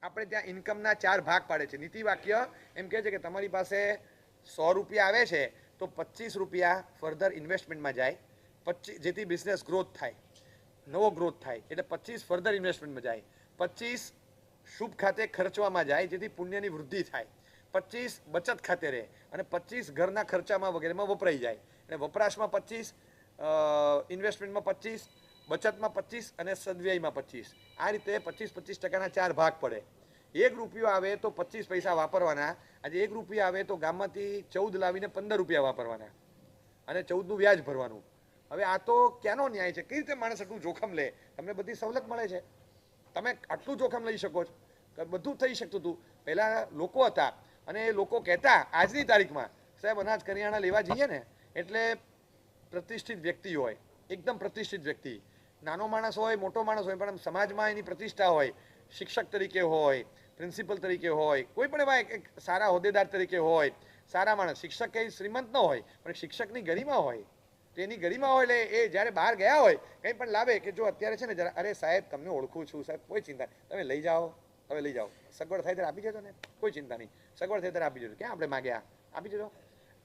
આપણે ત્યાં ઇન્કમના 4 ભાગ પાડે છે. નીતિ વાક્ય એમ કહે છે કે તમારી પાસે 100 રૂપિયા આવે છે તો 25 રૂપિયા ફર્ધર ઇન્વેસ્ટમેન્ટમાં જાય, 25 જેથી બિઝનેસ ગ્રોથ થાય, નવો ગ્રોથ થાય, એટલે 25 ફર્ધર ઇન્વેસ્ટમેન્ટમાં જાય, 25 શુભ ખાતે ખર્ચવામાં જાય જેથી પુણ્યની વૃદ્ધિ થાય, 25 બચત ખાતે રહે અને 25 ઘરના ખર્ચામાં વગેરેમાં વપરાઈ જાય. એટલે વપરાશમાં 25, ઇન્વેસ્ટમેન્ટમાં 25, બચતમાં 25 અને સદવ્યયમાં 25. આ રીતે 25-25% 4 ભાગ પડે. 1 રૂપિયો આવે તો 25 પૈસા વાપરવાના. આજે 1 રૂપિયા આવે તો ગામમાંથી 14 લાવીને 15 રૂપિયા વાપરવાના અને 14નું વ્યાજ ભરવાનું. હવે આ તો ક્યાંનો ન્યાય છે? કઈ રીતે માણસ આટલું જોખમ લે? તમને બધી સવલત મળે છે, તમે આટલું જોખમ લઈ શકો છો? બધું થઈ શકતું હતું. પહેલાં લોકો હતા અને એ લોકો કહેતા આજની તારીખમાં સાહેબ અનાજ કરિયાણા લેવા જઈએ ને એટલે પ્રતિષ્ઠિત વ્યક્તિ હોય, એકદમ પ્રતિષ્ઠિત વ્યક્તિ, નાનો માણસ હોય મોટો માણસ હોય પણ સમાજમાં એની પ્રતિષ્ઠા હોય, શિક્ષક તરીકે હોય, પ્રિન્સિપલ તરીકે હોય, કોઈ પણ એવા એક સારા હોદ્દેદાર તરીકે હોય, સારા માણસ. શિક્ષક કંઈ શ્રીમંત ન હોય પણ શિક્ષકની ગરિમા હોય, તો એની ગરિમા હોય એટલે એ જ્યારે બહાર ગયા હોય કંઈ પણ લાવે કે જો અત્યારે છે ને જરા, અરે સાહેબ તમને ઓળખું છું સાહેબ, કોઈ ચિંતા નહીં, તમે લઈ જાઓ, હવે લઈ જાઓ, સગવડ થાય ત્યારે આપી જજો ને, કોઈ ચિંતા નહીં, સગવડ થાય ત્યારે આપી જજો, ક્યાં આપણે માગ્યા, આપી જજો.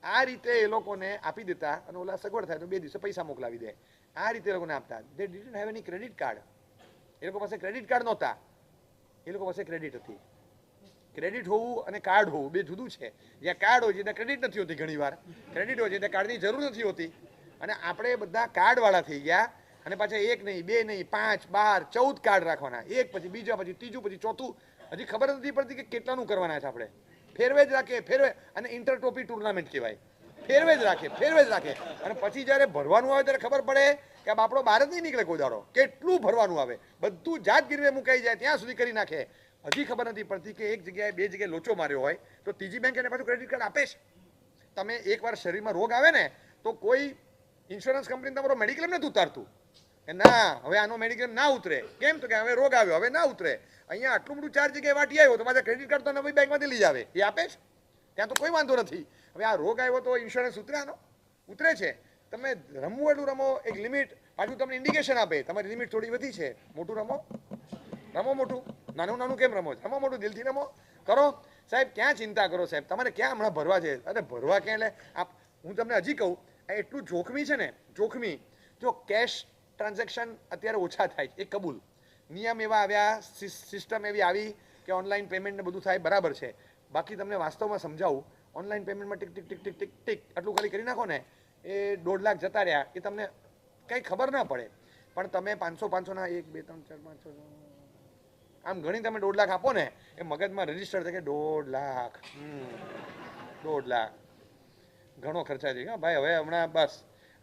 આ રીતે એ લોકોને આપી દેતા અને ઓલા સગવડ થાય તો 2 દિવસે પૈસા મોકલાવી દે. આ રીતે એ લોકોને આપતા. They didn't have any credit card. એ લોકો પાસે ક્રેડિટ કાર્ડ નહોતા, એ લોકો પાસે ક્રેડિટ હતી. ક્રેડિટ હોવું અને કાર્ડ હોવું બે જુદું છે. જ્યાં કાર્ડ હોય છે ત્યાં ક્રેડિટ નથી હોતી, ઘણી વાર ક્રેડિટ હોય છે ત્યાં કાર્ડની જરૂર નથી હોતી. અને આપણે બધા કાર્ડવાળા થઈ ગયા અને પાછા 1 નહીં 2 નહીં 5 12 14 કાર્ડ રાખવાના, એક પછી બીજા પછી ત્રીજું પછી ચોથું. હજી ખબર નથી પડતી કે કેટલાનું કરવાના છે આપણે. ફેરવે જ રાખે, ફેરવે. અને ઇન્ટર ટ્રોફી ટુર્નામેન્ટ કહેવાય. ફેરવે જ રાખે, ફેરવે જ રાખે. અને પછી જ્યારે ભરવાનું આવે ત્યારે ખબર પડે કે આ બાપડો બહાર જ નહીં નીકળે કોઈ દાડો. કેટલું ભરવાનું આવે, બધું જાત ગીરવે મુકાઈ જાય ત્યાં સુધી કરી નાખે. હજી ખબર નથી પડતી કે એક જગ્યાએ 2 જગ્યાએ લોચો માર્યો હોય તો ત્રીજી બેંક એને પાછું ક્રેડિટ કાર્ડ આપે છે. તમે એકવાર શરીરમાં રોગ આવે ને તો કોઈ ઇન્સ્યોરન્સ કંપની તમારો મેડિક્લેમ નથી ઉતારતું કે ના હવે આનો મેડિક્લેમ ના ઉતરે. કેમ? તો કે હવે રોગ આવ્યો, હવે ના ઉતરે. અહીંયા આટલું બધું 4 જગ્યાએ વાટી આવ્યો તો મારા ક્રેડિટ કાર્ડ તો નવી બેંકમાંથી લઈ આવે, એ આપે છે. ત્યાં તો કોઈ વાંધો નથી. હવે આ રોગ આવ્યો તો ઇન્સ્યોરન્સ ઉતરે, આનો ઉતરે છે. તમે રમવું એટલું રમો, એક લિમિટ, પાછું તમને ઇન્ડિકેશન આપે તમારી લિમિટ થોડી વધી છે, મોટું રમો, રમો મોટું, નાનું નાનું કેમ રમો, રમો મોટું, દિલથી રમો, કરો. સાહેબ ક્યાં ચિંતા કરો સાહેબ, તમારે ક્યાં હમણાં ભરવા છે? અરે ભરવા ક્યાં? એટલે હું તમને હજી કહું, આ એટલું જોખમી છે ને, જોખમી. જો કેશ ટ્રાન્ઝેક્શન અત્યારે ઓછા થાય એ કબૂલ, નિયમ એવા આવ્યા, સિસ્ટમ એવી આવી કે ઓનલાઈન પેમેન્ટ ને બધું થાય, બરાબર છે. બાકી તમને વાસ્તવમાં સમજાવું, ઓનલાઈન પેમેન્ટમાં ટીક ટીક ટીક ટીક ટીક ટીક આટલું ખાલી કરી નાખો ને, એ 1.5 લાખ જતા રહ્યા, એ તમને કંઈ ખબર ના પડે. પણ તમે 500-500ના 1 2 3 4 5 આમ ગણી તમે 1.5 લાખ આપો ને, એ મગજમાં રજીસ્ટર થાય કે 1.5 લાખ, 1.5 લાખ ઘણો ખર્ચા છે. હા ભાઈ, હવે હમણાં બસ,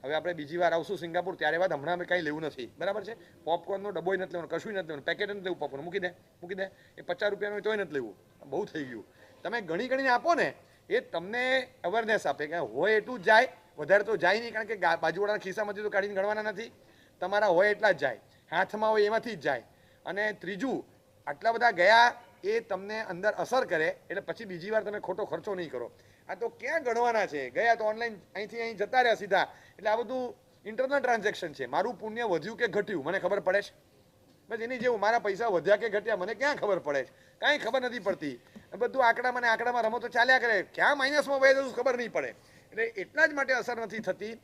હવે આપણે બીજી વાર આવશું સિંગાપુર ત્યારે વાત, હમણાં અમે કંઈ લેવું નથી, બરાબર છે. પોપકોર્નનો ડબ્બોય નથી લેવાનો, કશું નથી લેવાનું, પેકેટ નથી લેવું, પોપકોર્ન મૂકી દે, મૂકી દે. એ 50 રૂપિયાનું તોય નથી લેવું, બહુ થઈ ગયું. તમે ગણી ગણીને આપો ને, એ તમને અવેરનેસ આપે કે હોય એટલું જ જાય, વધારે તો જાય નહીં, કારણ કે બાજુવાળાના ખિસ્સામાંથી તો કાઢીને ગણવાના નથી, તમારા હોય એટલા જ જાય, હાથમાં હોય એમાંથી જ જાય. અને ત્રીજું, આટલા બધા ગયા એ તમને અંદર અસર કરે એટલે પછી બીજી વાર તમે ખોટો ખર્ચો નહીં કરો. આ તો ક્યાં ગણવાના છે? ગયા તો ઓનલાઈન અહીંથી અહીં જતા રહ્યા સીધા. એટલે આ બધું ઇન્ટરનલ ટ્રાન્ઝેક્શન છે. મારું પુણ્ય વધ્યું કે ઘટ્યું મને ખબર પડે છે? બસ એની જેવું, મારા પૈસા વધ્યા કે ઘટ્યા મને ક્યાં ખબર પડે છે? કાંઈ ખબર નથી પડતી. બધું આંકડામાં ને આંકડામાં રમો તો ચાલ્યા કરે, ક્યાં માઇનસમાં વહી જવું ખબર નહીં પડે. એટલે એટલા જ માટે અસર નથી થતી.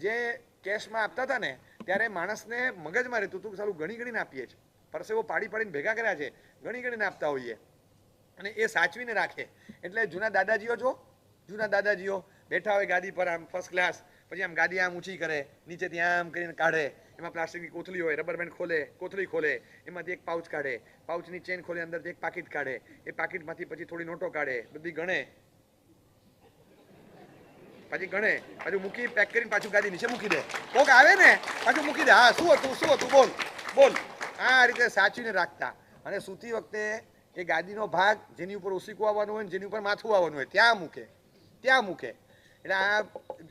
જે કેશમાં આપતા હતા ને ત્યારે માણસને મગજમાં રહેતું હતું કે સારું ગણી ગણીને આપીએ છીએ, પરસેવો પાડી પાડીને ભેગા કર્યા છે, ગણી ગણીને આપતા હોઈએ અને એ સાચવીને રાખે. એટલે જૂના દાદાજીઓ જો, જૂના દાદાજીઓ બેઠા હોય ગાદી પર આમ ફર્સ્ટ ક્લાસ, પછી આમ ગાદી આમ ઊંચી કરે, નીચેથી આમ કરીને કાઢે, એમાં પ્લાસ્ટિકની કોથળી હોય, રબર બેન્ડ ખોલે, કોથળી ખોલે, એમાંથી એક પાઉચ કાઢે, પાઉચની ચેન ખોલે, અંદરથી એક પાકીટ કાઢે, એ પાકીટમાંથી પછી થોડી નોટો કાઢે, બધી ગણે, પછી ગણે, પાછું મૂકી પેક કરીને પાછું ગાદી નીચે મૂકી દે. કોક આવે ને પાછું મૂકી દે, હા શું હતું શું હતું બોલ બોલ. આ રીતે સાચવીને રાખતા. અને સૂતી વખતે એ ગાદીનો ભાગ જેની ઉપર ઓસીકું આવવાનું હોય ને જેની ઉપર માથું આવવાનું હોય ત્યાં મૂકે, ત્યાં મૂકે. એટલે આ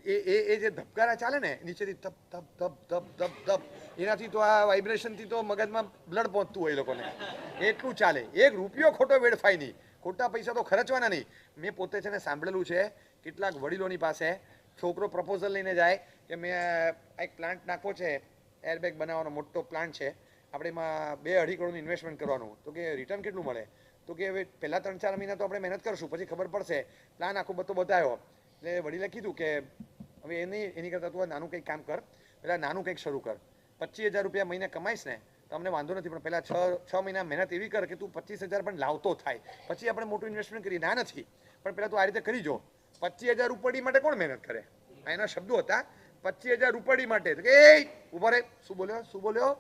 એ જે ધબકારા ચાલે ને નીચેથી ધપ ધપ ધપ ધપ ધપ ધપ, એનાથી તો આ વાઇબ્રેશનથી તો મગજમાં બ્લડ પહોંચતું હોય એ લોકોને, એટલું ચાલે. 1 રૂપિયો ખોટો વેડફાય નહીં, ખોટા પૈસા તો ખર્ચવાના નહીં. મેં પોતે છે ને સાંભળેલું છે કેટલાક વડીલોની પાસે, છોકરો પ્રપોઝલ લઈને જાય કે મેં એક પ્લાન્ટ નાખવો છે, એરબેગ બનાવવાનો મોટો પ્લાન્ટ છે, આપણે એમાં 2-2.5 કરોડનું ઇન્વેસ્ટમેન્ટ કરવાનું, તો કે રિટર્ન કેટલું મળે? તો કે હવે પહેલા 3-4 મહિના તો આપણે મહેનત કરશું, પછી ખબર પડશે. પ્લાન આખો બધો બતાવ્યો એટલે વડીલે કીધું કે હવે એની કરતાં તું નાનું કંઈક કામ કર, પહેલાં નાનું કંઈક શરૂ કર. 25,000 રૂપિયા મહિને કમાઈશ ને તો અમને વાંધો નથી, પણ પહેલાં 6 મહિના મહેનત એવી કર કે તું 25,000 પણ લાવતો થાય, પછી આપણે મોટું ઇન્વેસ્ટમેન્ટ કરીએ. ના નથી, પણ પહેલાં તું આ રીતે કરી જો. 25,000 રૂપડી માટે કોણ મહેનત કરે? આ એના શબ્દો હતા, 25,000 રૂપડી માટે. તો કે ઉભો રે, શું બોલ્યો?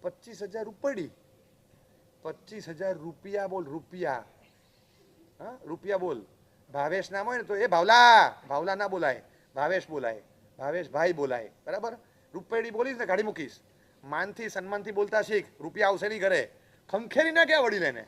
25,000 રૂપડી, 25,000 રૂપિયા બોલ, રૂપિયા. હા, રૂપિયા બોલ. ભાવેશ નામ હોય ને તો એ ભાવલા ના બોલાય, ભાવેશ બોલાય, ભાવેશભાઈ બોલાય, બરાબર? રૂપેડી બોલીશ ને કાઢી મૂકીશ. માનથી સન્માનથી બોલતા શીખ, રૂપિયા આવશે નહીં ઘરે. ખંખેરી ના ક્યાં વડી લેને?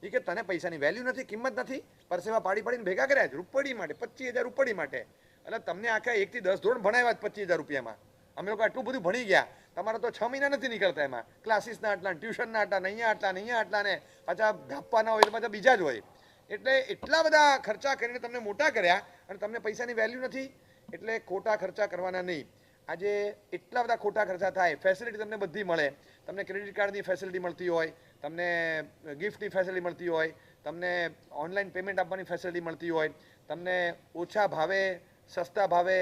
એ કે તને પૈસાની વેલ્યુ નથી, કિંમત નથી, પરસેવા પાડીને ભેગા કર્યા છે રૂપડી માટે, 25,000 રૂપડી માટે. એટલે તમને આખા 1 થી 10 ધોરણ ભણાવ્યા 25,000 રૂપિયામાં. અમે લોકો આટલું બધું ભણી ગયા, તમારા તો 6 મહિના નથી નીકળતા એમાં. ક્લાસીસના આટલા, ટ્યુશનના આટલા, અહીંયા આટલા ને પાછા ગાપવાના હોય એટલે પાછા બીજા જ હોય. એટલે એટલા બધા ખર્ચા કરીને તમને મોટા કર્યા અને તમને પૈસાની વેલ્યુ નથી, એટલે ખોટા ખર્ચા કરવાના નહીં. આજે એટલા બધા ખોટા ખર્ચા થાય. ફેસિલિટી તમને બધી મળે, તમને ક્રેડિટ કાર્ડની ફેસિલિટી મળતી હોય, તમને ગિફ્ટની ફેસિલિટી મળતી હોય, તમને ઓનલાઈન પેમેન્ટ આપવાની ફેસિલિટી મળતી હોય, તમને ઓછા ભાવે, સસ્તા ભાવે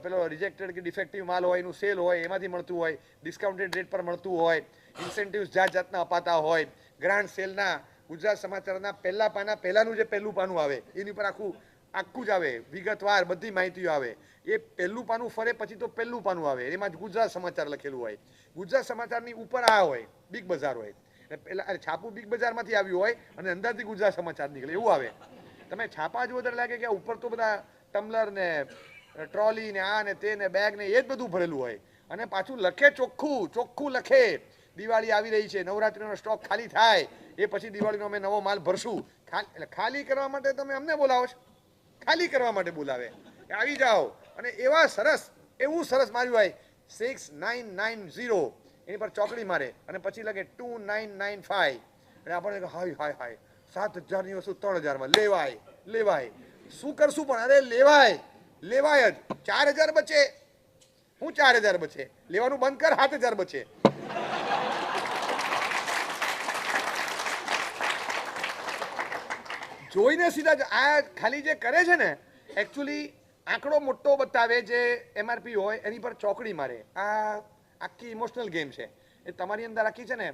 પેલો રિજેક્ટેડ કે ડિફેક્ટિવ માલ હોય એનું સેલ હોય એમાંથી મળતું હોય, ડિસ્કાઉન્ટેડ રેટ પર મળતું હોય, ઇન્સેન્ટિવ્સ જાતના અપાતા હોય, ગ્રાન્ડ સેલના ગુજરાત સમાચારના પહેલા પાના પહેલાંનું જે પહેલું પાનું આવે એની પર આખું જ આવે, વિગતવાર બધી માહિતીઓ આવે. એ પહેલું પાનું ફરે પછી તો પહેલું પાનું આવે, એમાં જ ગુજરાત સમાચાર લખેલું હોય. ગુજરાત સમાચારની ઉપર આ હોય, બિગ બજાર હોય. પહેલાં છાપું બિગ બજારમાંથી આવ્યું હોય અને અંદરથી ગુજરાત સમાચાર નીકળે એવું આવે. તમે છાપા જ વધારે લાગે કે ઉપર તો બધા ટમ્લર ને ટ્રોલી ને આ ને તે ને બેગ ને એ જ બધું ભરેલું હોય. અને પાછું લખે ચોખ્ખું લખે, દિવાળી આવી રહી છે, નવરાત્રિનો સ્ટોક ખાલી થાય એ પછી દિવાળીનો અમે નવો માલ ભરશું. એટલે ખાલી કરવા માટે તમે અમને બોલાવો છો? ખાલી કરવા માટે બોલાવે, આવી જાઓ. અને એવું સરસ માર્યું હોય 6990, એની પર ચોકડી મારે અને પછી લગે 2995. એટલે આપણને હાય 7,000ની વસ્તુ 3,000માં લેવાય. શું કરશું પણ? અરે લેવાય જ. 4,000 બચે. હું 4,000 બચે? લેવાનું બંધ કર, 7,000 બચે. જોઈને સીધા આ ખાલી જે કરે છે ને એકચ્યુઅલી આંકડો મોટો બતાવે, જે MRP હોય એની પર ચોકડી મારે. આ આખી ઇમોશનલ ગેમ છે. એ તમારી અંદર આખી છે ને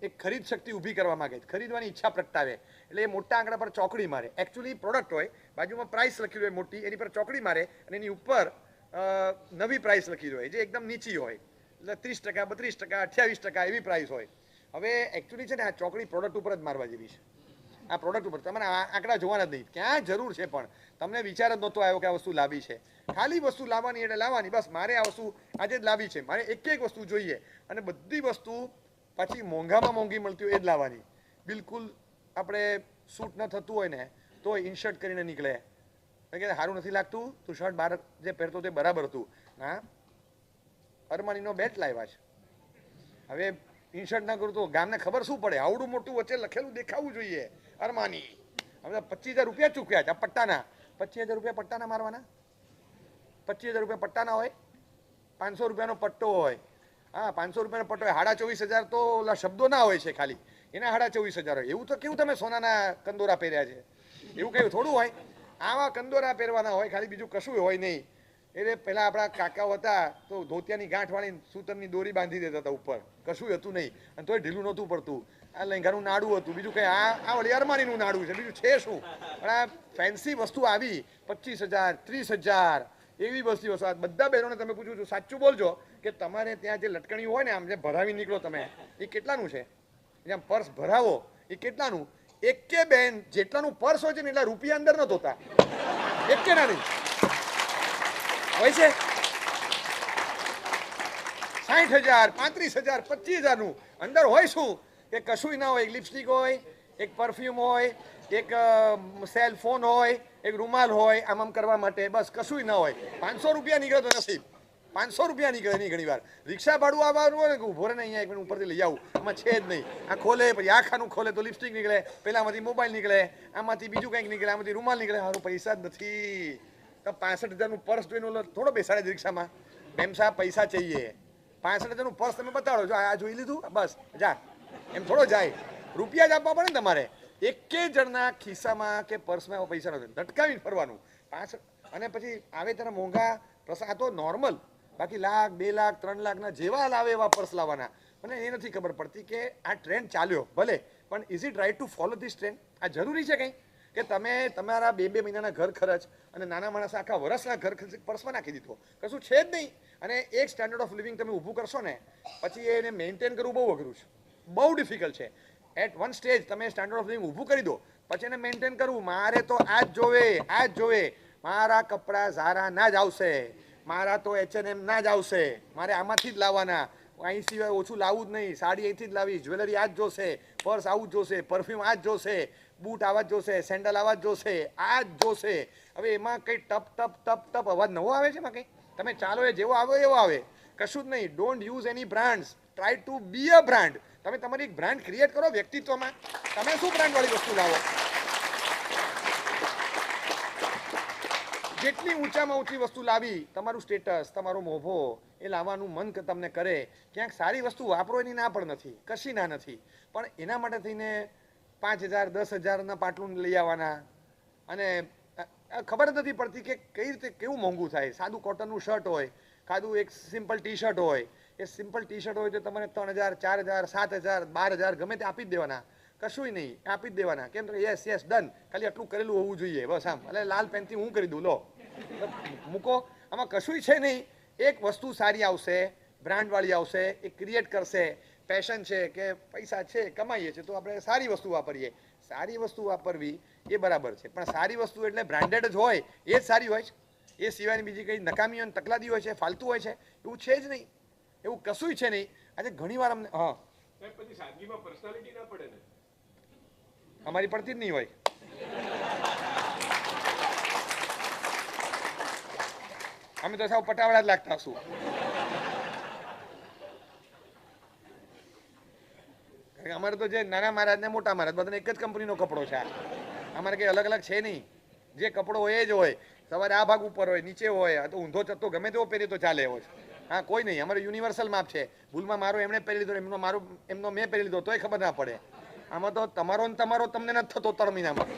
એક ખરીદ શક્તિ ઊભી કરવા માંગે છે, ખરીદવાની ઈચ્છા પ્રગટાવે. એટલે એ મોટા આંકડા પર ચોકડી મારે. એકચ્યુઅલી પ્રોડક્ટ હોય, બાજુમાં પ્રાઇસ લખેલી હોય મોટી, એની પર ચોકડી મારે અને એની ઉપર નવી પ્રાઇસ લખી હોય જે એકદમ નીચી હોય. એટલે 30%, 32%, 28% એવી પ્રાઇસ હોય. હવે એકચ્યુઅલી છે ને આ ચોકડી પ્રોડક્ટ ઉપર જ મારવા જેવી છે. આ પ્રોડક્ટ ઉપર તમારે આંકડા જોવાના જ નહીં. ક્યાં જરૂર છે પણ તમને વિચાર જ નહોતો આવ્યો કે આ વસ્તુ લાવી છે. ખાલી વસ્તુ લાવવાની એટલે લાવવાની, બસ મારે આ વસ્તુ આજે જ લાવી છે, મારે એક વસ્તુ જોઈએ અને બધી વસ્તુ પાછી મોંઘામાં મોંઘી મળતી હોય એ જ લાવવાની. બિલકુલ આપણે સૂટ ન થતું હોય ને તો ઇન્શર્ટ કરીને નીકળે કે સારું નથી લાગતું, તું શર્ટ બહાર જે પહેરતો તે બરાબર હતું. હા, અરમાનીનો બેટ લાવ્યા છે. હવે ઇન્શર્ટ ના કરું તો ગામને ખબર શું પડે? આવડું મોટું વચ્ચે લખેલું દેખાવું જોઈએ અરમાની. હવે 25,000 રૂપિયા ચૂક્યા છે પટ્ટાના. 25,000 રૂપિયા પટ્ટાના મારવાના? 25,000 રૂપિયા પટ્ટાના હોય? 500 રૂપિયાનો પટ્ટો હોય. હા, 500 રૂપિયાનો પટ્ટો હોય. 24,500 તો ઓલા શબ્દો ના હોય છે ખાલી, એના 24,500 હોય. એવું તો કેવું તમે સોનાના કંદોરા પહેર્યા છે? એવું કયું થોડું હોય? આવા કંદોરા પહેરવાના હોય ખાલી, બીજું કશું હોય નહીં. એટલે પહેલાં આપણા કાકાઓ હતા તો ધોતિયાની ગાંઠ વાળી સૂતરની દોરી બાંધી દેતા હતા ઉપર, કશું હતું નહીં અને તોય ઢીલું નહોતું પડતું. આ લહેંગાનું નાડું હતું, બીજું કંઈ આ વળી અરમાનીનું નાડું છે, બીજું છે શું? પણ આ ફેન્સી વસ્તુ આવી 25,000, 30,000 એવી વસ્તુ. આ બધા બહેનોને તમે પૂછું છું, સાચું બોલજો કે તમારે ત્યાં જે લટકણીઓ હોય ને આમ જે ભરાવી નીકળો તમે, એ કેટલાનું છે? જેમ પર્સ ભરાવો એ કેટલાનું? એકે બેન જેટલાનું પર્સ હોય છે ને એટલા રૂપિયા અંદર ન ધોતા, એકે ના નહીં હોય છે. 60,000, 35,000, 25,000નું અંદર હોય શું? કે કશું ના હોય. એક લિપસ્ટિક હોય, એક પરફ્યુમ હોય, એક સેલ ફોન હોય, એક રૂમાલ હોય આમ કરવા માટે, બસ કશું ના હોય. 500 રૂપિયા નીકળે તો નસીબ, 500 રૂપિયા નીકળે નહીં. ઘણી વાર રિક્ષા ભાડું આવવાનું હોય ને કે ઉભો રહે ને અહીંયા એક મિનિટ ઉપરથી લઈ આવું, આમાં છે જ નહીં. આ ખોલે પછી આ ખાનું ખોલે તો લિપસ્ટિક નીકળે, પેલામાંથી મોબાઈલ નીકળે, આમાંથી બીજું કંઈક નીકળે, આમાંથી રૂમાલ નીકળે. સારું પૈસા જ નથી તો 65,000નું પર્સ જોઈને થોડો બેસાડે રિક્ષામાં? મેમ સાહેબ પૈસા ચાહીએ, 65,000નું પર્સ તમે બતાડો છો, આ જોઈ લીધું બસ જા, એમ થોડો જાય. રૂપિયા જ આપવા પડે ને તમારે. એકે જણના ખિસ્સામાં કે પર્સમાં પૈસા નથી, ધટકાવીને ફરવાનું. અને પછી આવે ત્યારે મોંઘા પ્રસંગ, આ તો નોર્મલ. બાકી લાખ 2 લાખ 3 લાખના જેવા લાવે એવા પર્સ લાવવાના. મને એ નથી ખબર પડતી કે આ ટ્રેન્ડ ચાલ્યો ભલે, પણ is it right to follow this trend? આ જરૂરી છે કંઈ કે તમે તમારા 2-2 મહિનાના ઘર ખર્ચ અને નાના માણસ આખા વર્ષના ઘર ખર્ચ પર્સમાં નાખી દીધો? કશું છે જ નહીં. અને એક સ્ટાન્ડર્ડ ઓફ લિવિંગ તમે ઊભું કરશો ને પછી એને મેન્ટેન કરવું બહુ અઘરું છે, બહુ ડિફિકલ્ટ છે. એટ વન સ્ટેજ તમે સ્ટાન્ડર્ડ ઓફ લિવિંગ ઊભું કરી દો, પછી એને મેન્ટેન કરવું. મારે તો આ જ જોવે, આ જ જોવે. મારા કપડાં ઝારા ના જ આવશે, મારા તો H&M ના જ આવશે, મારે આમાંથી જ લાવવાના, અહીં સિવાય ઓછું લાવવું જ નહીં, સાડી અહીંથી જ લાવી, જ્વેલરી આ જ જોશે, પર્સ આવું જ જોશે, પરફ્યુમ આ જ જોશે, બૂટ આવા જ જોશે, સેન્ડલ આવા જ જોશે, આ જ જોશે. હવે એમાં કંઈ ટપ ટપ ટપ ટપ અવાજ નવો આવે છે એમાં કંઈ? તમે ચાલો એ જેવો આવે એવો આવે, કશું જ નહીં. Don't use any brands, try to be a brand. તમે તમારી એક બ્રાન્ડ ક્રિએટ કરો વ્યક્તિત્વમાં. તમે શું બ્રાન્ડવાળી વસ્તુ લાવો? જેટલી ઊંચામાં ઊંચી વસ્તુ લાવી, તમારું સ્ટેટસ, તમારો મોભો એ લાવવાનું મન તમને કરે. ક્યાંક સારી વસ્તુ વાપરો એની ના પણ નથી, કશી ના નથી, પણ એના માટે થઈને 5,000 10,000ના પાટલું લઈ આવવાના. અને ખબર જ નથી પડતી કે કઈ રીતે કેવું મોંઘું થાય. સાદું કોટનનું શર્ટ હોય, સાદું એક સિમ્પલ ટી શર્ટ હોય, એ સિમ્પલ ટી શર્ટ હોય તો તમારે 3,000 4,000 7,000 12,000 ગમે તે આપી જ દેવાના, કશુંય નહીં, આપી જ દેવાના. કેમ તો યસ યસ ડન, ખાલી આટલું કરેલું હોવું જોઈએ બસ. આમ એટલે લાલ પેનથી હું કરી દઉં, લો મૂકો. આમાં કશુંય છે નહીં. એક વસ્તુ સારી આવશે, બ્રાન્ડવાળી આવશે, એ ક્રિએટ કરશે. પેશન છે કે પૈસા છે, કમાઈએ છીએ તો આપણે સારી વસ્તુ વાપરીએ. સારી વસ્તુ વાપરવી એ બરાબર છે, પણ સારી વસ્તુ એટલે બ્રાન્ડેડ જ હોય એ જ સારી હોય છે. એ સિવાયની બીજી કંઈ નકામી હોય, તકલાદી હોય છે, ફાલતુ હોય છે, એવું છે જ નહીં. એવું કશુંય છે નહીં. આજે ઘણીવાર અમને પછી સાદગીમાં પર્સનાલિટી ના પડે ને? અમારી પડતી જ નહીં હોય. અમે તો સાવ પટાવાળા જ લાગતા શું. અમારે તો જે નાના મહારાજ ને મોટા મહારાજ બધાને એક જ કંપનીનો કપડો છે. અમારે કંઈ અલગ અલગ છે નહીં. જે કપડો હોય એ જ હોય. સવારે આ ભાગ ઉપર હોય, નીચે હોય, તો ઊંધો ચત્તો ગમે તેવો પહેરી તો ચાલે એવો છે. હા, કોઈ નહીં. અમારે યુનિવર્સલ માપ છે. ભૂલમાં મારો એમણે પહેરી લીધો, એમનો મેં પહેરી લીધો તોય ખબર ના પડે. આમાં તો તમારો ને તમારો તમને નથી થતો 3 મહિનામાં.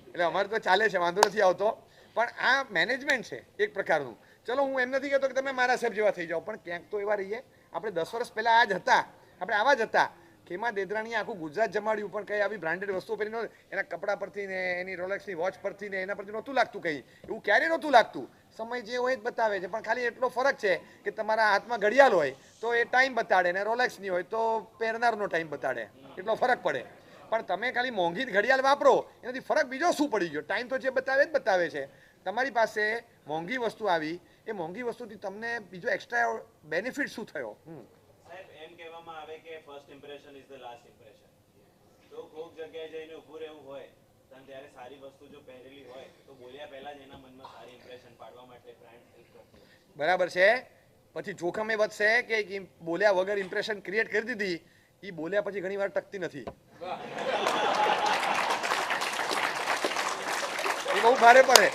એટલે અમારે તો ચાલે છે, વાંધો નથી આવતો. પણ આ મેનેજમેન્ટ છે એક પ્રકારનું. ચલો હું એમ નથી કહેતો કે તમે મારા સાહેબ જેવા થઈ જાઓ, પણ ક્યાંક તો એવા રહીએ. આપણે 10 વર્ષ પહેલાં આ જ હતા, આપણે આવા જ હતા. ખેમા દેદરાણીએ આખું ગુજરાત જમાડ્યું, પણ કંઈ આવી બ્રાન્ડેડ વસ્તુઓ પહેરી નહોતી. એના કપડા પરથી ને એની રોલેક્સની વોચ પરથી ને એના પરથી નહોતું લાગતું કંઈ. એવું ક્યારેય નહોતું લાગતું. સમય જે હોય જ બતાવે છે, પણ ખાલી એટલો ફરક છે કે તમારા હાથમાં ઘડિયાળ હોય તો એ ટાઈમ બતાડે, ને રોલેક્સની હોય તો પહેરનારનો ટાઈમ બતાડે. એટલો ફરક પડે. પણ તમે ખાલી મોંઘી ઘડિયાળ વાપરો એનાથી ફરક બીજો શું પડી ગયો? ટાઈમ તો જે બતાવે જ બતાવે છે. તમારી પાસે મોંઘી વસ્તુ આવી, એ મોંઘી વસ્તુથી તમને બીજો એક્સ્ટ્રા બેનિફિટ શું થયો? સાહેબ, એમ કહેવામાં આવે કે first impression is the last impression. તો કોઈક જગ્યાએ જઈને ઊભું રહેવું હોય અને ત્યારે સારી વસ્તુ જો પહેરેલી હોય તો બોલ્યા પહેલા જ એના મનમાં સારી ઇમ્પ્રેશન પાડવા માટે બ્રાન્ડ હેલ્પ કરતું. બરાબર છે. પછી જોખમ એ વધશે કે બોલ્યા વગર ઇમ્પ્રેશન ક્રિએટ કરી દીધી, એ બોલ્યા પછી ઘણી વાર ટકતી નથી. એ બહુ ભારે પડે.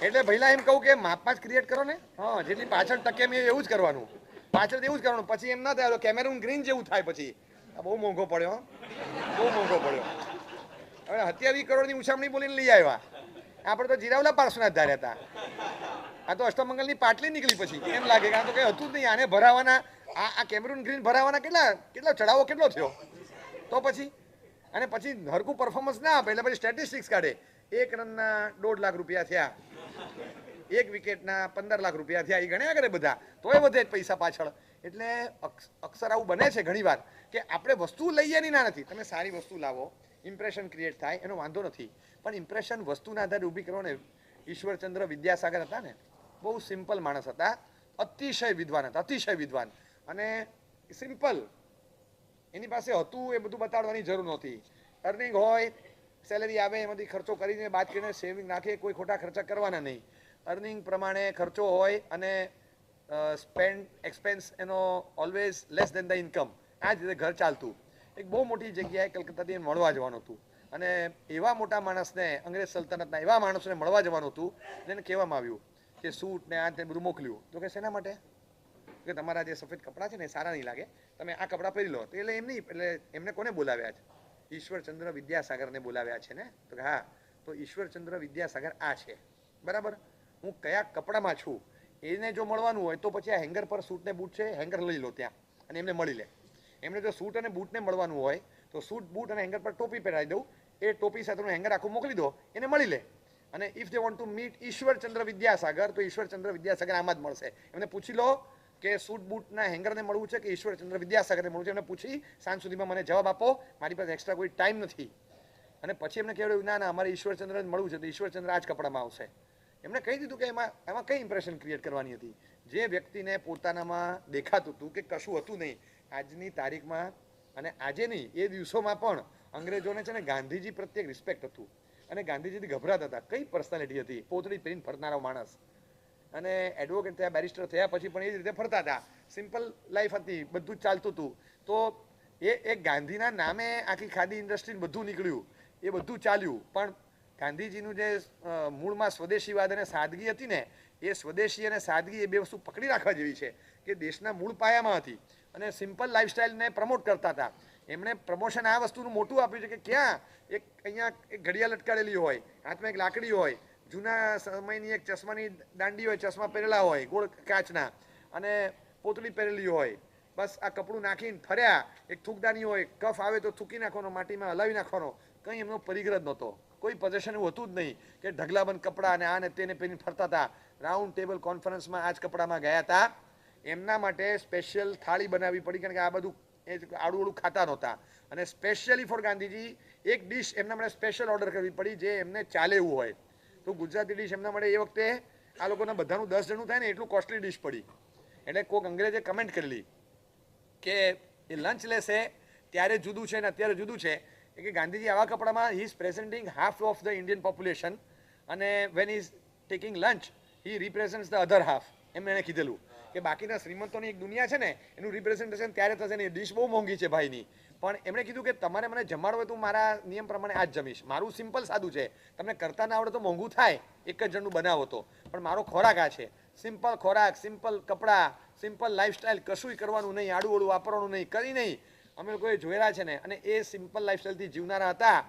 એટલે ભઈલા એમ કહું કે માપમાં જ ક્રિએટ કરો ને. હા, જેટલી પાછળ ટકે મેં એવું જ કરવાનું. પાછળ એવું જ કરવાનું. પછી એમ ના થાય કેમેરૂન ગ્રીન જેવું થાય. પછી આ બહુ મોંઘો પડ્યો, બહુ મોંઘો પડ્યો. હવે 27 કરોડની ઉછામણી બોલીને લઈ આવ્યા. આપણે તો જીરાવલા પાર્સના જ ધાર્યા હતા. આ તો અષ્ટમંગલની પાટલી નીકળી. પછી એમ લાગે કે આ તો કંઈ હતું જ નહીં. આને ભરાવાના, આ કેમેરૂન ગ્રીન ભરાવાના કેટલો ચડાવો કેટલો થયો તો પછી. અને પછી હરકું પરફોર્મન્સ ના આપે એટલે પછી સ્ટેટિસ્ટિક્સ કાઢે. 1 રનના 1.5 લાખ રૂપિયા થયા, 1 વિકેટના 15 લાખ રૂપિયા થયા. એ ગણ્યા કરે બધા, તોય વધે જ પૈસા પાછળ. એટલે અક્ષર આવું બને છે ઘણીવાર કે આપણે વસ્તુ લઈએ ની ના નથી. તમે સારી વસ્તુ લાવો, ઇમ્પ્રેશન ક્રિએટ થાય, એનો વાંધો નથી. પણ ઇમ્પ્રેશન વસ્તુના આધારે ઊભી કરો ને. ઈશ્વરચંદ્ર વિદ્યાસાગર હતા ને, બહુ સિમ્પલ માણસ હતા, અતિશય વિદ્વાન હતા, અતિશય વિદ્વાન. અને સિમ્પલ એની પાસે હતું એ બધું બતાડવાની જરૂર નહોતી. અર્નિંગ હોય, સેલરી આવે, એમાંથી ખર્ચો કરીને બાદ કરીને સેવિંગ નાખે, કોઈ ખોટા ખર્ચા કરવાના નહીં. અર્નિંગ પ્રમાણે ખર્ચો હોય અને એક્સપેન્સ એનો always less than the income. આ જ રીતે ઘર ચાલતું. એક બહુ મોટી જગ્યાએ કલકત્તાથી મળવા જવાનું હતું. અને એવા મોટા માણસને અંગ્રેજ સલ્તનતના એવા માણસોને મળવા જવાનું હતું અને એને કહેવામાં આવ્યું કે સૂટ ને આ તે બધું મોકલ્યું. તો કે શેના માટે? કે તમારા જે સફેદ કપડાં છે ને એ સારા નહીં લાગે, તમે આ કપડાં પહેરી લો. તો એટલે એમ નહીં, એટલે એમને કોને બોલાવ્યા છે? ઈશ્વરચંદ્ર વિદ્યાસાગરને બોલાવ્યા છે ને. તો કે હા, તો ઈશ્વરચંદ્ર વિદ્યાસાગર આ છે, બરાબર. હું કયા કપડામાં છું એને જો મળવાનું હોય તો પછી આ હેંગર પર સૂટ ને બૂટ છે, હેંગર લઈ લો ત્યાં અને એમને મળી લે. એમને જો સૂટ અને બૂટને મળવાનું હોય તો સૂટ બૂટ અને હેંગર પર ટોપી પહેરાવી દઉં, એ ટોપી સાથેનું હેંગર આખું મોકલી દો, એને મળી લે. અને if they want to meet Ishwarchandra Vidyasagar તો ઈશ્વરચંદ્ર વિદ્યાસાગર આમાં જ મળશે. એમને પૂછી લો કે સૂટ બૂટના હેંગરને મળવું છે કે ઈશ્વરચંદ્ર વિદ્યાસાગરને મળવું છે. એમને પૂછી સાંજ સુધીમાં મને જવાબ આપો, મારી પાસે એક્સ્ટ્રા કોઈ ટાઈમ નથી. અને પછી એમને કહેવાયું ના ના અમારે ઈશ્વરચંદ્ર જ મળવું છે, તો ઈશ્વરચંદ્ર આ જ કપડામાં આવશે. એમણે કહી દીધું કે એમાં કઈ ઇમ્પ્રેશન ક્રિએટ કરવાની હતી? જે વ્યક્તિને પોતાનામાં દેખાતું હતું કે કશું હતું નહીં, આજની તારીખમાં અને આજે નહીં, એ દિવસોમાં પણ અંગ્રેજોને છે ને ગાંધીજી પ્રત્યે રિસ્પેક્ટ હતું અને ગાંધીજીથી ગભરાતા હતા. કઈ પર્સનાલિટી હતી? પોતળી પહેરીને ફરનારો માણસ. અને એડવોકેટ થયા, બેરિસ્ટર થયા પછી પણ એ જ રીતે ફરતા હતા. સિમ્પલ લાઈફ હતી, બધું જ ચાલતું હતું. તો એ ગાંધીના નામે આખી ખાદી ઇન્ડસ્ટ્રી બધું નીકળ્યું, એ બધું ચાલ્યું. પણ ગાંધીજીનું જે મૂળમાં સ્વદેશીવાદ અને સાદગી હતી ને, એ સ્વદેશી અને સાદગી એ બે વસ્તુ પકડી રાખવા જેવી છે કે દેશના મૂળ પાયામાં હતી અને સિમ્પલ લાઈફસ્ટાઈલને પ્રમોટ કરતા હતા. એમણે પ્રમોશન આ વસ્તુનું મોટું આપ્યું છે કે ક્યાં એક અહીંયા એક ઘડિયાળ લટકાડેલી હોય, હાથમાં એક લાકડી હોય, જૂના સમયની એક ચશ્માની દાંડી હોય, ચશ્મા પહેરેલા હોય ગોળ કાચના, અને પોતળી પહેરેલી હોય. બસ આ કપડું નાખીને ફર્યા. એક થૂકદાની હોય, કફ આવે તો થૂકી નાખવાનો, માટીમાં હલાવી નાખવાનો. કંઈ એમનો પરિગ્રહ જ નહોતો, કોઈ પોઝિશન એવું હતું જ નહીં કે ઢગલાબંધ કપડાં અને આને તેને પહેરીને ફરતા હતા. રાઉન્ડ ટેબલ કોન્ફરન્સમાં આ જ કપડામાં ગયા હતા. એમના માટે સ્પેશિયલ થાળી બનાવવી પડી, કારણ કે આ બધું એ આડું આડું ખાતા નહોતા. અને સ્પેશિયલી ફોર ગાંધીજી એક ડિશ એમના માટે સ્પેશિયલ ઓર્ડર કરવી પડી જે એમને ચાલે એવું હોય. તો ગુજરાતી ડિશ એમના માટે એ વખતે આ લોકોના બધાનું 10 જણનું થાય ને એટલું કોસ્ટલી ડિશ પડી. એટલે કોઈક અંગ્રેજે કમેન્ટ કરેલી કે એ લંચ લેશે ત્યારે જુદું છે ને અત્યારે જુદું છે. કે ગાંધીજી આવા કપડામાં he is presenting half of the Indian population અને when is taking lunch he represents the other half. એમણે એને કીધેલું કે બાકીના શ્રીમંતોની એક દુનિયા છે ને એનું રિપ્રેઝન્ટેશન ત્યારે થશે ને. એ ડિશ બહુ મોંઘી છે ભાઈની, પણ એમણે કીધું કે તમારે મને જમાડવો હોય તો મારા નિયમ પ્રમાણે આ જ જમીશ. મારું સિમ્પલ સાદું છે, તમને કરતા ના આવડે તો મોંઘું થાય, એક જ જણનું બનાવો તો, પણ મારો ખોરાક આ છે. સિમ્પલ ખોરાક, સિમ્પલ કપડાં, સિમ્પલ લાઈફસ્ટાઈલ, કશું કરવાનું નહીં, આડું આડું વાપરવાનું નહીં, કરી નહીં. અમે લોકોએ જોયેલા છે ને, અને એ સિમ્પલ લાઈફસ્ટાઈલથી જીવનારા હતા,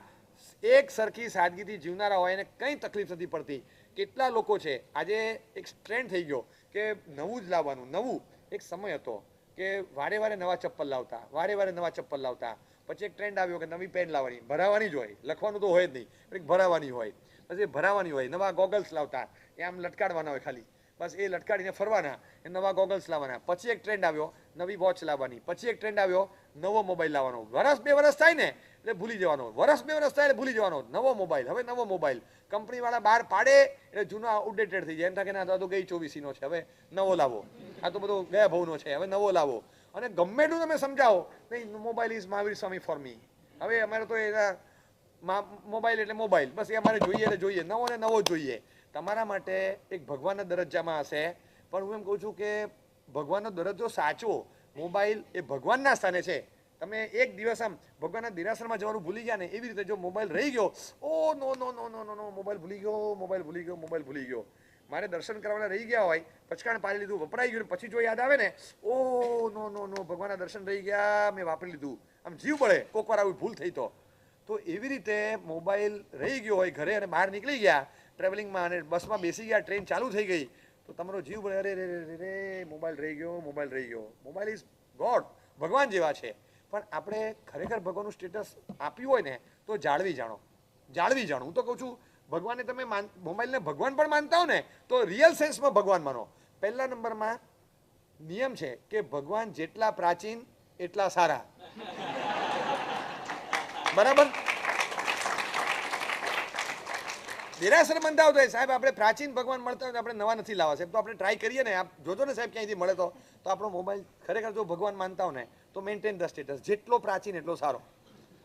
એક સરખી સાદગીથી જીવનારા હોય એને કંઈ તકલીફ નથી પડતી. કેટલા લોકો છે આજે એક ટ્રેન્ડ થઈ ગયો કે નવું જ લાવવાનું. નવું એક સમય હતો કે વારે વારે નવા ચપ્પલ લાવતા, વારે વારે નવા ચપ્પલ લાવતા. પછી એક ટ્રેન્ડ આવ્યો કે નવી પેન લાવવાની, ભરાવાની જ હોય, લખવાનું તો હોય જ નહીં, પણ ભરાવાની હોય. પછી ભરાવાની હોય. નવા ગોગલ્સ લાવતા, એ આમ લટકાડવાના હોય ખાલી, બસ એ લટકાડીને ફરવાના, એ નવા ગોગલ્સ લાવવાના. પછી એક ટ્રેન્ડ આવ્યો નવી વોચ લાવવાની. પછી એક ટ્રેન્ડ આવ્યો નવો મોબાઈલ લાવવાનો. વર્ષ બે વર્ષ થાય ને એટલે ભૂલી જવાનો, વર્ષ બે વર્ષ થાય એટલે ભૂલી જવાનો. નવો મોબાઈલ, હવે નવો મોબાઈલ કંપનીવાળા બહાર પાડે એટલે જૂનો આઉટડેટેડ થઈ જાય. એમ થાય કે ના તો ગઈ 24નો છે, હવે નવો લાવો. આ તો બધો ગયા ભાવનો છે, હવે નવો લાવો. અને ગમે એટલું તમે સમજાવો, નહીં mobile is Mahavir Swami for me. હવે અમારે તો એના મોબાઈલ એટલે મોબાઈલ, બસ એ અમારે જોઈએ એટલે જોઈએ, નવો ને નવો જ જોઈએ. તમારા માટે એક ભગવાનના દરજ્જામાં હશે, પણ હું એમ કહું છું કે ભગવાનનો દરજ્જો સાચો. મોબાઈલ એ ભગવાનના સ્થાને છે. તમે એક દિવસ આમ ભગવાનના દેરાસરમાં જવાનું ભૂલી ગયા ને, એવી રીતે જો મોબાઈલ રહી ગયો, ઓ નો નો નો નો નો નો મોબાઈલ ભૂલી ગયો, મોબાઈલ ભૂલી ગયો, મોબાઈલ ભૂલી ગયો. મારે દર્શન કરવાના રહી ગયા હોય, પચકાણ પાડી લીધું, વપરાઈ ગયું, પછી જો યાદ આવે ને, ઓ નો નો નો ભગવાનના દર્શન રહી ગયા, મેં વાપરી લીધું, આમ જીવ બળે. કોક વાર આવી ભૂલ થઈ તો એવી રીતે મોબાઈલ રહી ગયો હોય ઘરે અને બહાર નીકળી ગયા ટ્રાવેલિંગમાં અને બસમાં બેસી ગયા, ટ્રેન ચાલુ થઈ ગઈ, તો તમારો જીવ બળે, અરે રે રે રે મોબાઈલ રહી ગયો, મોબાઈલ રહી ગયો. મોબાઈલ ઇઝ ગોડ, ભગવાન જેવા છે. પણ આપણે ખરેખર ભગવાનનું સ્ટેટસ આપ્યું હોય ને તો જાળવી જાણો, જાળવી જાણો. હું તો કહું છું ભગવાનને તમે મોબાઈલને ભગવાન પણ માનતા હો ને તો રિયલ સેન્સમાં ભગવાન માનો. પહેલા નંબરમાં નિયમ છે કે ભગવાન જેટલા પ્રાચીન એટલા સારા, બરાબર. દેરાસર બંધાવ તો સાહેબ આપણે પ્રાચીન ભગવાન મળતા હોય તો આપણે નવા નથી લાવવા સાહેબ, તો આપણે ટ્રાય કરીએ ને. આપ જોજો ને સાહેબ ક્યાંયથી મળે તો આપણો મોબાઈલ ખરેખર જો ભગવાન માનતા હો ને તો મેન્ટેન ધ સ્ટેટસ, જેટલો પ્રાચીન એટલો સારો.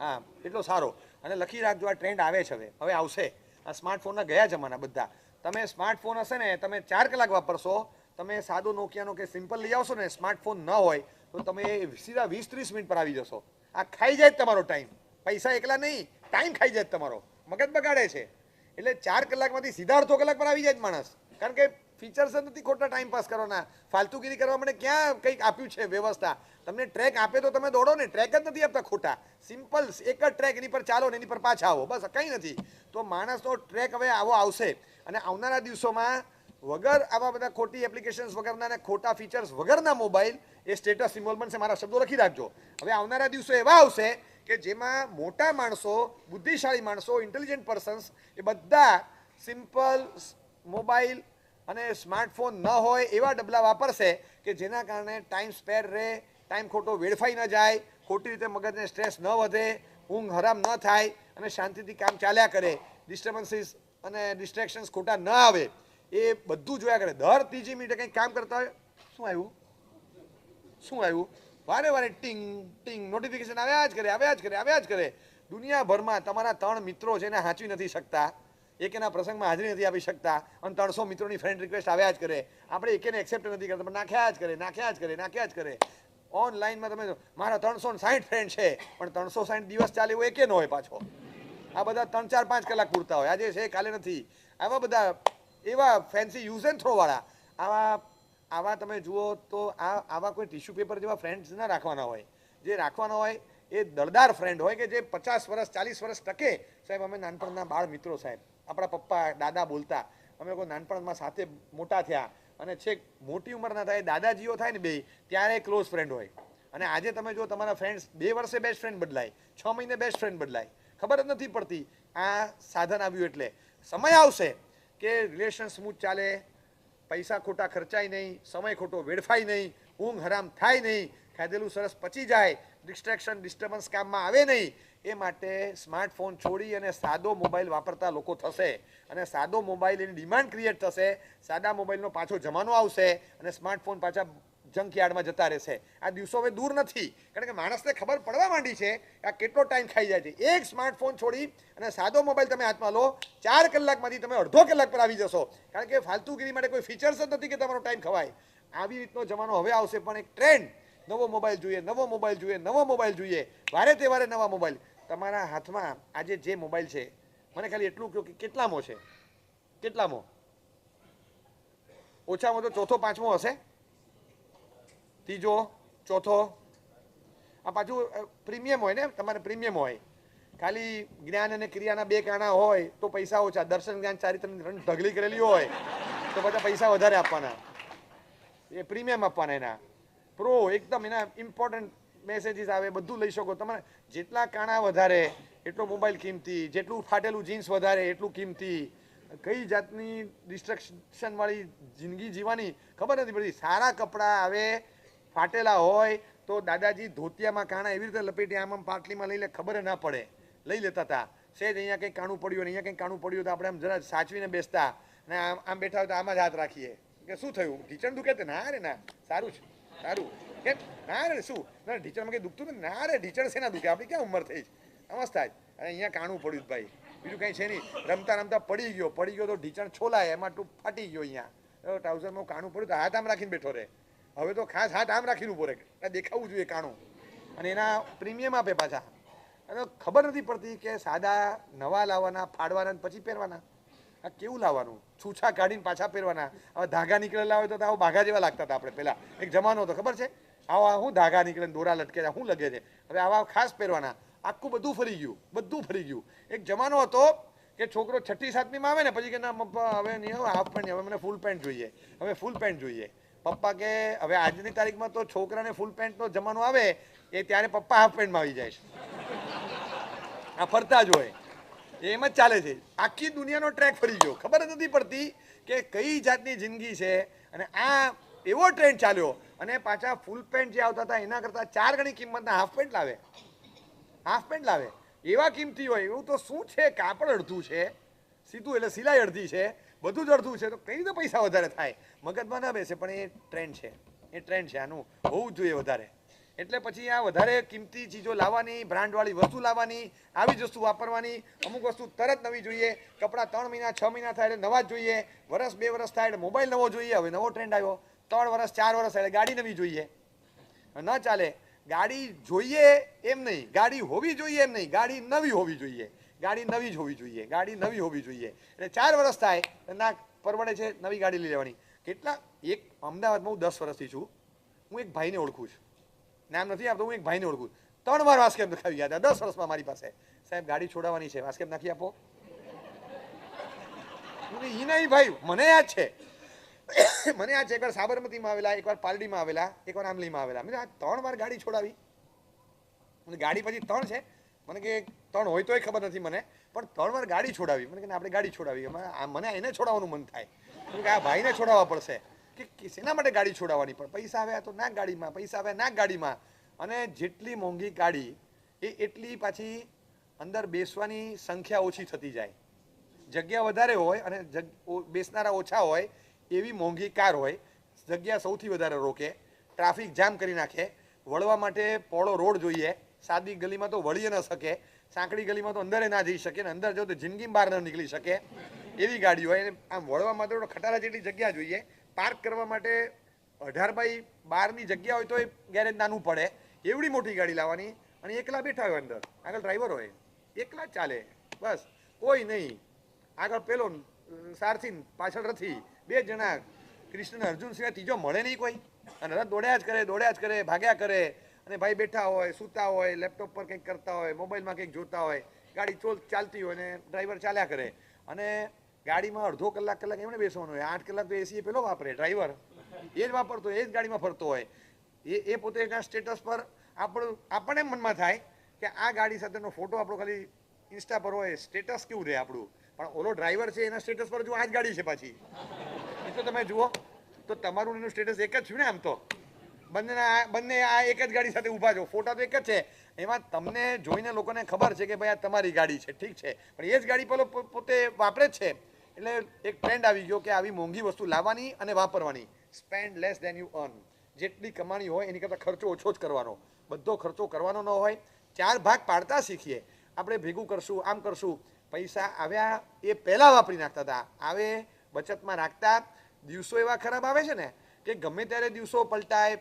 હા, એટલો સારો. અને લખી રાખજો આ ટ્રેન્ડ આવે છે, હવે આવશે. આ સ્માર્ટફોનના ગયા જમાના બધા. તમે સ્માર્ટફોન હશે ને તમે 4 કલાક વાપરશો, તમે સાદો નોકિયાનો કે સિમ્પલ લઈ આવશો ને, સ્માર્ટફોન ન હોય તો તમે સીધા 20-30 મિનિટ પર આવી જશો. આ ખાઈ જાય તમારો ટાઈમ. પૈસા એકલા નહીં, ટાઈમ ખાઈ જાય તમારો, મગજ બગાડે છે. એટલે 4 કલાકમાંથી સીધા અડધો કલાક પર આવી જાય માણસ, કારણ કે ફીચર્સ જ નથી ખોટા ટાઈમ પાસ કરવાના, ફાલતુગીરી કરવા માટે ક્યાં કંઈક આપ્યું છે વ્યવસ્થા. તમને ટ્રેક આપે તો તમે દોડો ને, ટ્રેક જ નથી આપતા ખોટા, સિમ્પલ એક જ ટ્રેક, એની પર ચાલો ને એની પર પાછા આવો, બસ કંઈ નથી. તો માણસનો ટ્રેક હવે આવો આવશે, અને આવનારા દિવસોમાં વગર આવા બધા ખોટી એપ્લિકેશન્સ વગરના અને ખોટા ફીચર્સ વગરના મોબાઈલ એ સ્ટેટસ સિમ્બોલ બનશે. મારા શબ્દો લખી રાખજો. હવે આવનારા દિવસો એવા આવશે કે જેમાં મોટા માણસો, બુદ્ધિશાળી માણસો, ઇન્ટેલિજન્ટ પર્સન્સ એ બધા સિમ્પલ મોબાઈલ અને સ્માર્ટફોન ન હોય એવા ડબલા વાપરશે કે જેના કારણે ટાઈમ સ્પેર રહે, ટાઈમ ખોટો વેડફાઈ ન જાય, ખોટી રીતે મગજને સ્ટ્રેસ ન વધે, ઊંઘ હરામ ન થાય અને શાંતિથી કામ ચાલ્યા કરે, ડિસ્ટર્બન્સીસ અને ડિસ્ટ્રેક્શન્સ ખોટા ન આવે, એ બધું જોયા કરે. દર ત્રીજી મિનિટે કંઈક કામ કરતા હોય, શું આવ્યું શું આવ્યું, વારે વારે ટિંગ ટિંગ નોટિફિકેશન આવ્યા જ કરે, આવ્યા જ કરે, આવ્યા જ કરે. દુનિયાભરમાં તમારા 3 મિત્રો છે એને સાચવી નથી શકતા, એક એના પ્રસંગમાં હાજરી નથી આપી શકતા, અને 300 મિત્રોની ફ્રેન્ડ રિક્વેસ્ટ આવ્યા જ કરે. આપણે એકેને એક્સેપ્ટ નથી કરતા, પણ નાખ્યા જ કરે, નાખ્યા જ કરે, નાખ્યા જ કરે. ઓનલાઈનમાં તમે મારા 360 ફ્રેન્ડ છે, પણ 360 દિવસ ચાલે એવો એકે ન હોય પાછો. આ બધા 3, 4, 5 કલાક પૂરતા હોય, આજે છે કાલે નથી. આવા બધા એવા ફેન્સી યુઝ એન્ડ થ્રો વાળા આવા તમે જુઓ તો આવા કોઈ ટિશ્યુ પેપર જેવા ફ્રેન્ડ્સ ના રાખવાના હોય. જે રાખવાના હોય એ દળદાર ફ્રેન્ડ હોય કે જે 50 વર્ષ 40 વર્ષ ટકે. સાહેબ અમે નાનપણના બાળ મિત્રો, સાહેબ આપણા પપ્પા દાદા બોલતા, અમે લોકો નાનપણમાં સાથે મોટા થયા, અને છેક મોટી ઉંમરના થાય દાદાજીઓ થાય ને બે, ત્યારે ક્લોઝ ફ્રેન્ડ હોય. અને આજે તમે જો તમારા ફ્રેન્ડ્સ 2 વર્ષે બેસ્ટ ફ્રેન્ડ બદલાય, 6 મહિને બેસ્ટ ફ્રેન્ડ બદલાય, ખબર જ નથી પડતી. આ સાધન આવ્યું એટલે સમય આવશે કે રિલેશન સ્મૂથ ચાલે, પૈસા ખોટા ખર્ચાય નહીં, સમય ખોટો વેડફાય નહીં, ઊંઘ હરામ થાય નહીં, ખાધેલું સરસ પચી જાય, ડિસ્ટ્રેક્શન ડિસ્ટર્બન્સ કામમાં આવે નહીં. એ માટે સ્માર્ટફોન છોડી અને સાદો મોબાઈલ વાપરતા લોકો થશે, અને સાદો મોબાઈલ એની ડિમાન્ડ ક્રિએટ થશે. સાદા મોબાઈલનો પાછો જમાનો આવશે અને સ્માર્ટફોન પાછા જંક યાર્ડમાં જતા રહેશે. આ દિવસો હવે દૂર નથી, કારણ કે માણસને ખબર પડવા માંડી છે કે આ કેટલો ટાઈમ ખાઈ જાય છે. એક સ્માર્ટફોન છોડી અને સાદો મોબાઈલ તમે હાથમાં લો, 4 કલાકમાંથી તમે અડધો કલાક પર આવી જશો, કારણ કે ફાલતુગીરી માટે કોઈ ફીચર્સ જ નથી કે તમારો ટાઈમ ખવાય. આવી રીતનો જમાનો હવે આવશે, પણ એક ટ્રેન્ડ, નવો મોબાઈલ જોઈએ, નવો મોબાઈલ જોઈએ, નવો મોબાઈલ જોઈએ, વારે તહેવારે નવા મોબાઈલ. તમારા હાથમાં આજે જે મોબાઈલ છે, મને ખાલી એટલું કહો કે કેટલામો છે, કેટલામો? ઓછામાં તો ચોથો પાંચમો હશે, ત્રીજો ચોથો. આ પાછું પ્રીમિયમ હોય ને, તમારે પ્રીમિયમ હોય. ખાલી જ્ઞાન અને ક્રિયાના 2 કાણા હોય તો પૈસા ઓછા, દર્શન જ્ઞાન ચારિત્રની ઢગલી કરેલી હોય તો બધા પૈસા વધારે આપવાના, એ પ્રીમિયમ આપવાના. એના પ્રો એકદમ એના ઇમ્પોર્ટન્ટ મેસેજીસ આવે, બધું લઈ શકો. તમારે જેટલા કાણા વધારે એટલો મોબાઈલ કિંમતી, જેટલું ફાટેલું જીન્સ વધારે એટલું કિંમતી. કઈ જાતની ડિસ્ટ્રક્શન વાળી જિંદગી જીવવાની ખબર નથી પડતી. સારા કપડાં આવે, ફાટેલા હોય તો દાદાજી ધોતિયામાં કાણા એવી રીતે લપેટી આમ પાટલીમાં લઈ લે, ખબર ના પડે, લઈ લેતા હતા. સેજ અહીંયા કંઈક કાણું પડ્યું, અહીંયા કંઈક કાણું પડ્યું તો આપણે આમ જરા સાચવીને બેસતા, અને આમ બેઠા હોય તો આમાં જ હાથ રાખીએ કે શું થયું, ઢીચણ દુખે તે? ના રે ના, સારું છે, સારું. કેમ? ના રે શું, ના ઢીચણમાં કંઈ દુખતું નથી. ના રે ઢીચણ શેના દુખે, આપણી ક્યાં ઉંમર થઈ? અમસ્તા જ. અને અહીંયા કાણું પડ્યું ભાઈ, બીજું કંઈ છે નહીં. રમતા રમતા પડી ગયો તો ઢીચણ છોલાય, એમાં તું ફાટી ગયો. અહીંયા ટ્રાઉઝરમાં કાણું પડ્યું તો હાથ આમ રાખીને બેઠો રહે. હવે તો ખાસ હાથ આમ રાખીને ઊભો રહે, દેખાવું જોઈએ કાણું. અને એના પ્રીમિયમ આપે પાછા. અને ખબર નથી પડતી કે સાદા નવા લાવવાના, ફાડવાના, પછી પહેરવાના. આ કેવું લાવવાનું? છૂછા કાઢીને પાછા પહેરવાના. હવે ધાગા નીકળેલા હોય તો આવો ભાગા જેવા લાગતા હતા આપણે પહેલાં. એક જમાનો હતો, ખબર છે? આવા શું ધાગા નીકળે, દોરા લટકે, શું લગે છે. હવે આવા ખાસ પહેરવાના. આખું બધું ફરી ગયું, બધું ફરી ગયું. એક જમાનો હતો કે છોકરો 6ઠી 7મીમાં આવે ને પછી કે ના પપ્પા હવે નહીં, હવે હાફ પેન્ટ, હવે મને ફૂલ પેન્ટ જોઈએ, હવે ફૂલ પેન્ટ જોઈએ. પપ્પા કે હવે આજની તારીખમાં તો છોકરાને ફૂલ પેન્ટનો જમાનો આવે એ ત્યારે પપ્પા હાફ પેન્ટમાં આવી જાય છે. આ ફરતા જ હોય, એમ જ ચાલે છે. આખી દુનિયાનો ટ્રેક ફરી ગયો, ખબર જ નથી પડતી કે કઈ જાતની જિંદગી છે. અને આ એવો ટ્રેન્ડ ચાલ્યો, અને પાછા ફૂલ પેન્ટ જે આવતા હતા એના કરતાં 4 ગણી કિંમતના હાફ પેન્ટ લાવે, હાફ પેન્ટ લાવે. એવા કિંમતી હોય. એવું તો શું છે, કાપડ અડધું છે, સીધું એટલે સિલાઈ અડધી છે, બધું જ અડધું છે, તો કઈ રીતે પૈસા વધારે થાય? મગજમાં ના બેસે, પણ એ ટ્રેન્ડ છે, એ ટ્રેન્ડ છે. આનું હોવું જ જોઈએ વધારે. એટલે પછી આ વધારે કિંમતી ચીજો લાવવાની, બ્રાન્ડવાળી વસ્તુ લાવવાની, આવી જ વસ્તુ વાપરવાની. અમુક વસ્તુ તરત નવી જોઈએ, કપડાં 3 મહિના 6 મહિના થાય એટલે નવા જ જોઈએ, વર્ષ 2 વર્ષ થાય એટલે મોબાઈલ નવો જોઈએ. હવે નવો ટ્રેન્ડ આવ્યો, 3 વર્ષ 4 વર્ષ એટલે ગાડી નવી જોઈએ. ન ચાલે. ગાડી જોઈએ એમ નહીં, ગાડી હોવી જોઈએ એમ નહીં, ગાડી નવી હોવી જોઈએ, ગાડી નવી જ હોવી જોઈએ, ગાડી નવી હોવી જોઈએ. એટલે 4 વર્ષ થાય તો ના પરવડે છે નવી ગાડી લઈ લેવાની. કેટલા એક અમદાવાદમાં હું 10 વર્ષથી છું, હું એક ભાઈને ઓળખું છું, નામ નથી આપતો, હું એક ભાઈને ઓળખું છું. 3 વાર વાસ્કેપ નખાવી ગયા હતા 10 વર્ષમાં મારી પાસે. સાહેબ ગાડી છોડાવવાની છે, વાસ્કેપ નાખી આપો. ઈ નહીં ભાઈ, મને યાદ છે, મને યાદ છે એકવાર સાબરમતીમાં આવેલા, એકવાર પાલડીમાં આવેલા, એકવાર આમલીમાં આવેલા. મેં આ 3 વાર ગાડી છોડાવી. મને ગાડી પછી 3 છે, મને કે 3 હોય તોય ખબર નથી મને, પણ 3 વાર ગાડી છોડાવી. મને કે આપણે ગાડી છોડાવી, મને એને છોડાવવાનું મન થાય કે આ ભાઈને છોડાવવા પડશે. કે શેના માટે ગાડી છોડાવવાની? પણ પૈસા આવ્યા તો નાક ગાડીમાં, પૈસા આવ્યા નાક ગાડીમાં. અને જેટલી મોંઘી ગાડી એટલી પાછી અંદર બેસવાની સંખ્યા ઓછી થતી જાય, જગ્યા વધારે હોય અને બેસનારા ઓછા હોય એવી મોંઘી કાર હોય. જગ્યા સૌથી વધારે રોકે, ટ્રાફિક જામ કરી નાખે, વળવા માટે પહોળો રોડ જોઈએ, સાદી ગલીમાં તો વળી ન શકે, સાંકડી ગલીમાં તો અંદરે ના જઈ શકે, ને અંદર જો તો જિંદગી બહાર ન નીકળી શકે એવી ગાડી હોય. આમ વળવા માટે ખટારા જેટલી જગ્યા જોઈએ, પાર્ક કરવા માટે 18x12ની જગ્યા હોય તો એ ગેરેજ નાનું પડે એવડી મોટી ગાડી લાવવાની. અને એકલા બેઠા હોય અંદર, આગળ ડ્રાઈવર હોય, એકલા જ ચાલે, બસ કોઈ નહીં, આગળ પેલો સારથી પાછળ રથી, 2 જણા, કૃષ્ણ અર્જુન સિવાય ત્રીજો મળે નહીં કોઈ. અને રથ દોડ્યા જ કરે, ભાગ્યા કરે. અને ભાઈ બેઠા હોય, સૂતા હોય, લેપટોપ પર કંઈક કરતા હોય, મોબાઈલમાં કંઈક જોતા હોય, ગાડી ચાલતી હોય ને ડ્રાઈવર ચાલ્યા કરે. અને ગાડીમાં અડધો કલાક એમણે બેસવાનું હોય, 8 કલાક તો એસી પેલો વાપરે ડ્રાઈવર, એ જ વાપરતો હોય, એ જ ગાડીમાં ફરતો હોય. એ પોતે એના સ્ટેટસ પર આપણને મનમાં થાય કે આ ગાડી સાથેનો ફોટો આપણો ખાલી ઇન્સ્ટા પર હોય, સ્ટેટસ કેવું રહે આપણું. પણ ઓલો ડ્રાઈવર છે એના સ્ટેટસ પર જો આ જ ગાડી છે પાછી, એ તો તમે જુઓ તો તમારું એનું સ્ટેટસ એક જ છે ને. આમ તો બંને આ એક જ ગાડી સાથે ઊભા છો, ફોટા તો એક જ છે. એમાં તમને જોઈને લોકોને ખબર છે કે ભાઈ આ તમારી ગાડી છે, ઠીક છે, પણ એ જ ગાડી પોતે વાપરે જ છે. એટલે એક ટ્રેન્ડ આવી ગયો કે આવી મોંઘી વસ્તુ લાવવાની અને વાપરવાની. Spend less than you earn. જેટલી કમાણી હોય એની કરતાં ખર્ચો ઓછો જ કરવાનો, બધો ખર્ચો કરવાનો ન હોય. 4 ભાગ પાડતા શીખીએ. આપણે ભેગું કરશું, આમ કરશું. પૈસા આવ્યા એ પહેલાં વાપરી નાખતા હતા, આવે બચતમાં રાખતા. દિવસો એવા ખરાબ આવે છે ને કે ગમે ત્યારે દિવસો પલટાય,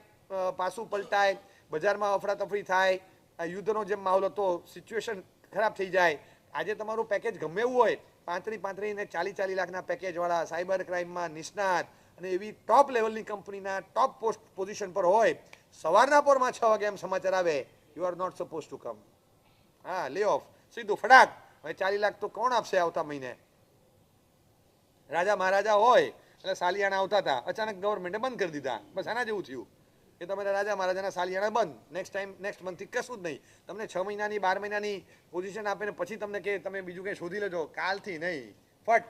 પાછું પલટાય, બજારમાં અફરાતફરી થાય, યુદ્ધનો જેમ માહોલ હતો, સિચ્યુએશન ખરાબ થઈ જાય. આજે તમારું પેકેજ ગમે એવું હોય, 35 ને 40 લાખના પેકેજવાળા, સાયબર ક્રાઇમમાં નિષ્ણાત અને એવી ટોપ લેવલની કંપનીના ટોપ પોઝિશન પર હોય, સવારના પોરમાં 6 વાગે એમ સમાચાર આવે, you are not suppose to come. હા, લે ઓફ, સીધું ફટાક. હવે 40 લાખ તો કોણ આપશે આવતા મહિને? રાજા મહારાજા હોય એટલે સાલિયાણા આવતા હતા, અચાનક ગવર્મેન્ટે બંધ કરી દીધા. બસ આના જેવું થયું કે તમે રાજા મહારાજાના સાલિયાણા બંધ, નેક્સ્ટ મંથથી કશું જ નહીં. તમને 6 મહિનાની 12 મહિનાની પોઝિશન આપે ને પછી તમને કે તમે બીજું કંઈ શોધી લેજો, કાલથી નહીં, ફટ.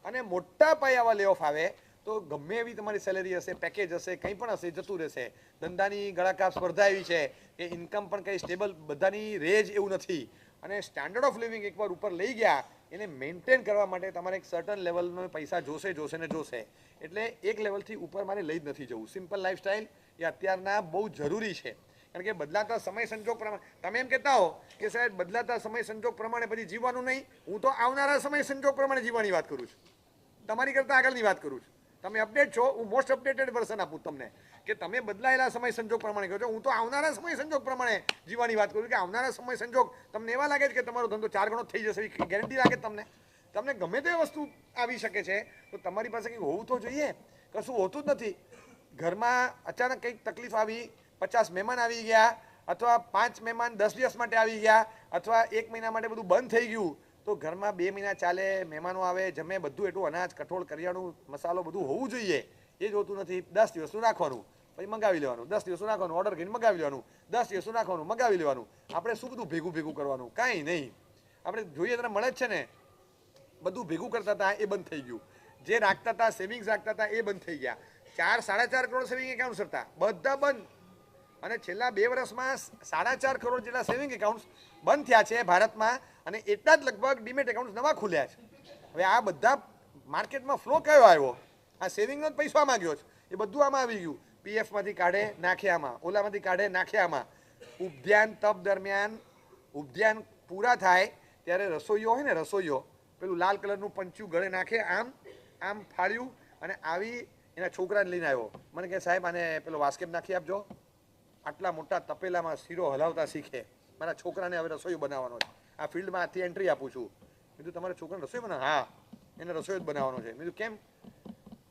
અને મોટા પાયે આવા લે ઓફ આવે તો ગમે એવી તમારી સેલેરી હશે, પેકેજ હશે, કંઈ પણ હશે, જતું રહેશે. ધંધાની ગળાકાપ સ્પર્ધા એવી છે કે ઇન્કમ પણ કંઈ સ્ટેબલ બધાની રહે જ એવું નથી. અને સ્ટાન્ડર્ડ ઓફ લિવિંગ એકવાર ઉપર લઈ ગયા, એને મેન્ટેન કરવા માટે તમારે એક સર્ટન લેવલનો પૈસા જોશે ને જોશે. એટલે એક લેવલથી ઉપર મારે લઈ જ નથી જવું. સિમ્પલ લાઈફસ્ટાઈલ એ અત્યારના બહુ જરૂરી છે. કારણ કે બદલાતા સમય સંજોગ પ્રમાણે તમે એમ કહેતા હો કે સાહેબ બદલાતા સમય સંજોગ પ્રમાણે પછી જીવવાનું નહીં. હું તો આવનારા સમય સંજોગ પ્રમાણે જીવવાની વાત કરું છું, તમારી કરતાં આગળની વાત કરું છું. તમે અપડેટ છો, હું મોસ્ટ અપડેટેડ વર્ઝન આપું તમને કે તમે બદલાયેલા સમય સંજોગ પ્રમાણે કહો છો. હું તો આવનારા સમય સંજોગ પ્રમાણે જીવવાની વાત કરું કે આવનારા સમય સંજોગ તમને એવા લાગે છે કે તમારો ધંધો 4 ગણો થઈ જશે એવી ગેરંટી લાગે તમને ગમે તે વસ્તુ આવી શકે છે. તો તમારી પાસે કંઈક હોવું તો જોઈએ, કશું હોતું જ નથી. ઘરમાં અચાનક કંઈક તકલીફ આવી, 50 મહેમાન આવી ગયા, અથવા 5 મહેમાન 10 દિવસ માટે આવી ગયા, અથવા 1 મહિના માટે બધું બંધ થઈ ગયું, તો ઘરમાં 2 મહિના ચાલે, મહેમાનો આવે, જમે, બધું એટલું અનાજ, કઠોળ, કરિયાણું, મસાલો બધું હોવું જોઈએ. એ જ હોતું નથી. 10 દિવસનું રાખવાનું, પછી મંગાવી લેવાનું, 10 દિવસનું રાખવાનું, ઓર્ડર કરીને મંગાવી લેવાનું, 10 દિવસનું રાખવાનું, મંગાવી લેવાનું. આપણે શું બધું ભેગું કરવાનું? કાંઈ નહીં. આપણે જોઈએ ત્યારે મળે જ છે ને. બધું ભેગું કરતા હતા એ બંધ થઈ ગયું. જે રાખતા હતા, સેવિંગ્સ રાખતા હતા એ બંધ થઈ ગયા. 4-4.5 કરોડ સેવિંગ એકાઉન્ટ્સ હતા, બધા બંધ. અને છેલ્લા 2 વર્ષમાં 4.5 કરોડ જેટલા સેવિંગ એકાઉન્ટ્સ બંધ થયા છે ભારતમાં. અને એટલા જ લગભગ ડીમેટ એકાઉન્ટ્સ નવા ખુલ્યા છે. હવે આ બધા માર્કેટમાં ફ્લો કયો આવ્યો? આ સેવિંગનો જ પૈસો આમાં ગયો છે. એ બધું આમાં આવી ગયું. પીએફમાંથી કાઢે નાખે આમાં, ઓલામાંથી કાઢે નાખે આમાં. ઉપધ્યાન તપ દરમિયાન ઉપધ્યાન પૂરા થાય ત્યારે રસોઈયો હોય ને, રસોઈયો પેલું લાલ કલરનું પંચું ગળે નાખે, આમ ફાળ્યું અને આવી એના છોકરાને લઈને આવ્યો. મને કહે સાહેબ આને પેલો વાસ્કેપ નાખી આપજો. આટલા મોટા તપેલામાં શીરો હલાવતા શીખે. મારા છોકરાને હવે રસોઈ બનાવવાનો છે. આ ફિલ્ડમાં આથી એન્ટ્રી આપું છું. કીધું તમારા છોકરાને રસોઈ બનાવ? હા, એને રસોઈ જ બનાવવાનો છે. કીધું કેમ?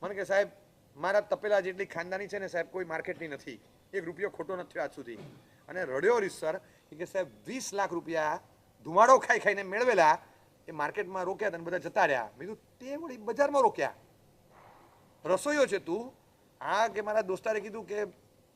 મને કે સાહેબ મારા તપેલા જેટલી ખાનદાની છે ને સાહેબ કોઈ માર્કેટની નથી. 1 રૂપિયો ખોટો નથી થયો આજ સુધી. અને રડ્યો રીસર કે સાહેબ 20 લાખ રૂપિયા ધુમાડો ખાઈ ખાઈને મેળવેલા એ માર્કેટમાં રોક્યા અને બધા જતા રહ્યા. મેં કીધું તે વળી બજારમાં રોક્યા, રસોઈયો છે તું? હા કે મારા દોસ્તારે કીધું કે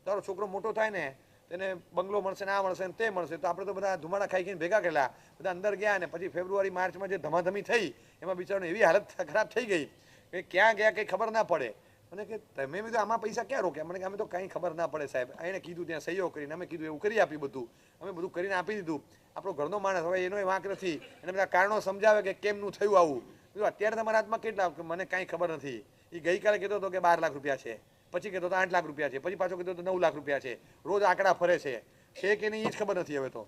તારો છોકરો મોટો થાય ને તેને બંગલો મળશે ને આ મળશે ને તે મળશે, તો આપણે તો બધા ધુમાડા ખાઈ ખાઈને ભેગા કરેલા, બધા અંદર ગયા ને પછી ફેબ્રુઆરી માર્ચમાં જે ધમાધમી થઈ એમાં બિચારાને એવી હાલત ખરાબ થઈ ગઈ કે ક્યાં ગયા કંઈ ખબર ના પડે. અને કે તમે કીધું આમાં પૈસા ક્યાં રોક્યા? મને કે અમે તો કંઈ ખબર ના પડે સાહેબ, એણે કીધું ત્યાં સહીઓ કરીને અમે કીધું એવું કરી આપી બધું, અમે બધું કરીને આપી દીધું. આપણો ઘરનો માણસ હવે એનો વાંક નથી, એને બધા કારણો સમજાવે કે કેમનું થયું આવું. કીધું અત્યારે તમારા હાથમાં કેટલા? મને કાંઈ ખબર નથી. એ ગઈકાલે કહેતો હતો કે 12 લાખ રૂપિયા છે, પછી કહેતો હતો 8 લાખ રૂપિયા છે, પછી પાછો કહેતો હતો 9 લાખ રૂપિયા છે. રોજ આંકડા ફરે છે કે નહીં એ જ ખબર નથી. હવે તો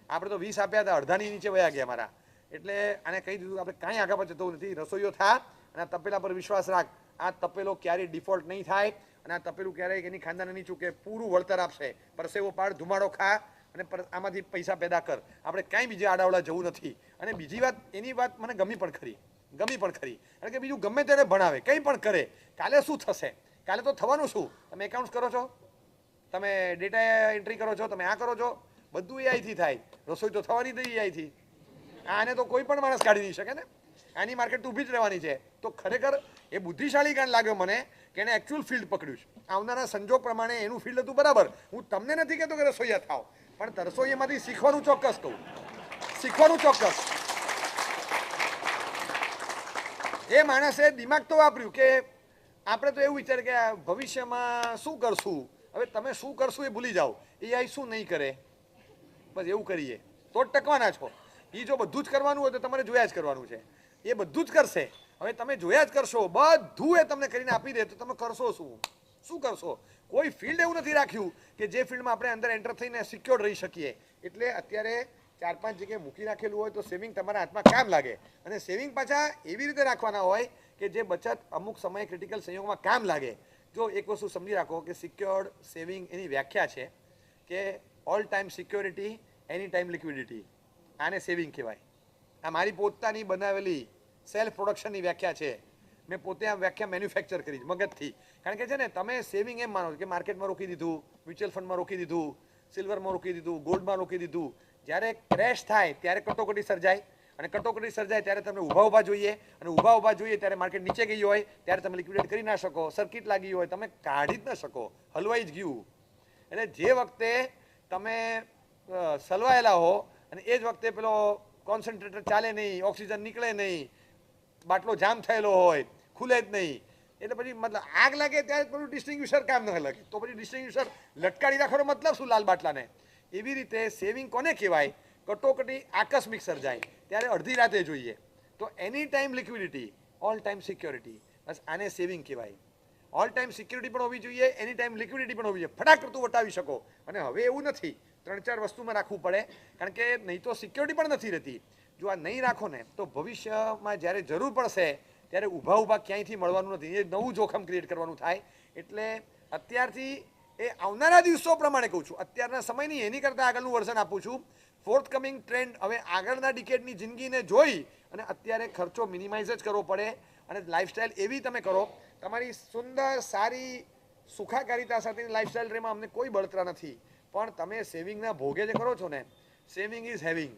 આપણે તો 20 આપ્યા હતા, અડધાની નીચે વયા ગયા મારા. એટલે આને કહી દીધું આપણે કાંઈ આગળ પાછળ થવું નથી, રસોઈયો થા અને આ તપેલા પર વિશ્વાસ રાખ. આ તપેલો ક્યારેય ડિફોલ્ટ નહીં થાય અને આ તપેલું ક્યારેય એની ખાનદાને નહીં ચૂકે, પૂરું વળતર આપશે. પરસેવો પાડ, ધુમાડો ખા અને આમાંથી પૈસા પેદા કર. આપણે કાંઈ બીજા આડાવડા જવું નથી. અને બીજી વાત, એની વાત મને ગમી પણ ખરી. કારણ કે બીજું ગમે ત્યારે ભણાવે, કંઈ પણ કરે, કાલે શું થશે? કાલે તો થવાનું શું? તમે એકાઉન્ટ્સ કરો છો, તમે ડેટા એન્ટ્રી કરો છો, તમે આ કરો છો, બધું એઆઈથી થાય. રસોઈ તો થવાની જ એઆઈથી. આને તો કોઈ પણ માણસ કાઢી નહીં શકે ને. આની માર્કેટ તો ઊભી જ રહેવાની છે. તો ખરેખર એ બુદ્ધિશાળી કાન લાગ્યો મને કે એને એકચ્યુઅલ ફિલ્ડ પકડ્યું છે. આવનારા સંજોગ પ્રમાણે એનું ફિલ્ડ હતું બરાબર. હું તમને નથી કહેતો કે રસોઈયા થાવ, પણ રસોઈયામાંથી શીખવાનું ચોક્કસ કહું, શીખવાનું ચોક્કસ. એ માણસે દિમાગ તો વાપર્યું કે આપણે તો એવું વિચારે કે ભવિષ્યમાં શું કરશું. હવે તમે શું કરશું એ ભૂલી જાઓ, એઆઈ શું નહીં કરે, બસ એવું કરીએ તો જ ટકવાના છો. એ જો બધું જ કરવાનું હોય તો તમારે જોયા જ કરવાનું છે. એ બધું જ કરશે. હવે તમે જોયા જ કરશો, બધું એ તમને કરીને આપી દે તો તમે કરશો શું કરશો? કોઈ ફિલ્ડ એવું નથી રાખ્યું કે જે ફિલ્ડમાં આપણે અંદર એન્ટર થઈને સિક્યોર રહી શકીએ. એટલે અત્યારે 4-5 જગ્યાએ મૂકી રાખેલું હોય તો સેવિંગ તમારા હાથમાં કામ લાગે. અને સેવિંગ પાછા એવી રીતે રાખવાના હોય કે જે બચત અમુક સમયે ક્રિટિકલ સંયોગમાં કામ લાગે. જો એક વસ્તુ સમજી રાખો કે સિક્યોર્ડ સેવિંગ એની વ્યાખ્યા છે કે ઓલ ટાઈમ સિક્યોરિટી, એની ટાઈમ લિક્વિડિટી. આને સેવિંગ કહેવાય. આ મારી પોતાની બનાવેલી સેલ્ફ પ્રોડક્શનની વ્યાખ્યા છે. મેં પોતે આ વ્યાખ્યા મેન્યુફેક્ચર કરી મગજથી. કારણ કે છે ને તમે સેવિંગ એમ માનો કે માર્કેટમાં રોકી દીધું, મ્યુચ્યુઅલ ફંડમાં રોકી દીધું, સિલ્વરમાં રોકી દીધું, ગોલ્ડમાં રોકી દીધું. જ્યારે ક્રેશ થાય ત્યારે કટોકટી સર્જાય, અને કટોકટી સર્જાય ત્યારે તમને ઊભા જોઈએ, અને ઊભા જોઈએ ત્યારે માર્કેટ નીચે ગઈ હોય ત્યારે તમે લિક્વિડેટ કરી ના શકો, સર્કિટ લાગી હોય તમે કાઢી જ ન શકો, હલવાઈ જ ગયું. એટલે જે વખતે તમે સલવાયેલા હો અને એ જ વખતે પેલો કોન્સન્ટ્રેટર ચાલે નહીં, ઓક્સિજન નીકળે નહીં, બાટલો જામ થયેલો હોય, ખુલે જ નહીં, એટલે પછી મતલબ આગ લાગે ત્યારે પેલું ડિસ્ટિંગ્વિશર કામ ન લાગે, તો પછી ડિસ્ટિંગ્વિશર લટકાડી રાખવાનો મતલબ શું લાલ બાટલાને? એવી રીતે સેવિંગ કોને કહેવાય? કટોકટી આકસ્મિક સર્જાય ત્યારે અડધી રાતે જોઈએ તો એની time liquidity, all time security, બસ આને સેવિંગ કહેવાય. ઓલ ટાઈમ સિક્યોરિટી પણ હોવી જોઈએ, એની ટાઈમ લિક્વિડિટી પણ હોવી જોઈએ. ફટાક કરતું વટાવી શકો. અને હવે એવું નથી, 3-4 વસ્તુમાં રાખવું પડે, કારણ કે નહીં તો સિક્યોરિટી પણ નથી રહેતી. જો આ નહીં રાખો ને તો ભવિષ્યમાં જ્યારે જરૂર પડશે ત્યારે ઊભા ક્યાંયથી મળવાનું નથી. એ નવું જોખમ ક્રિએટ કરવાનું થાય. એટલે અત્યારથી એ આવનારા દિવસો પ્રમાણે કહું છું, અત્યારના સમયની એની કરતાં આગળનું વર્ઝન આપું છું. ફોર્થ કમિંગ ટ્રેન્ડ હવે આગળના ડિકેડની જિંદગીને જોઈ અને અત્યારે ખર્ચો મિનિમાઇઝ જ કરવો પડે. અને લાઈફસ્ટાઈલ એવી તમે કરો, તમારી સુંદર સારી સુખાકારિતા સાથેની લાઈફસ્ટાઈલ રેમાં અમને કોઈ બળતરા નથી, પણ તમે સેવિંગના ભોગે જે કરો છો ને, સેવિંગ ઇઝ હેવિંગ.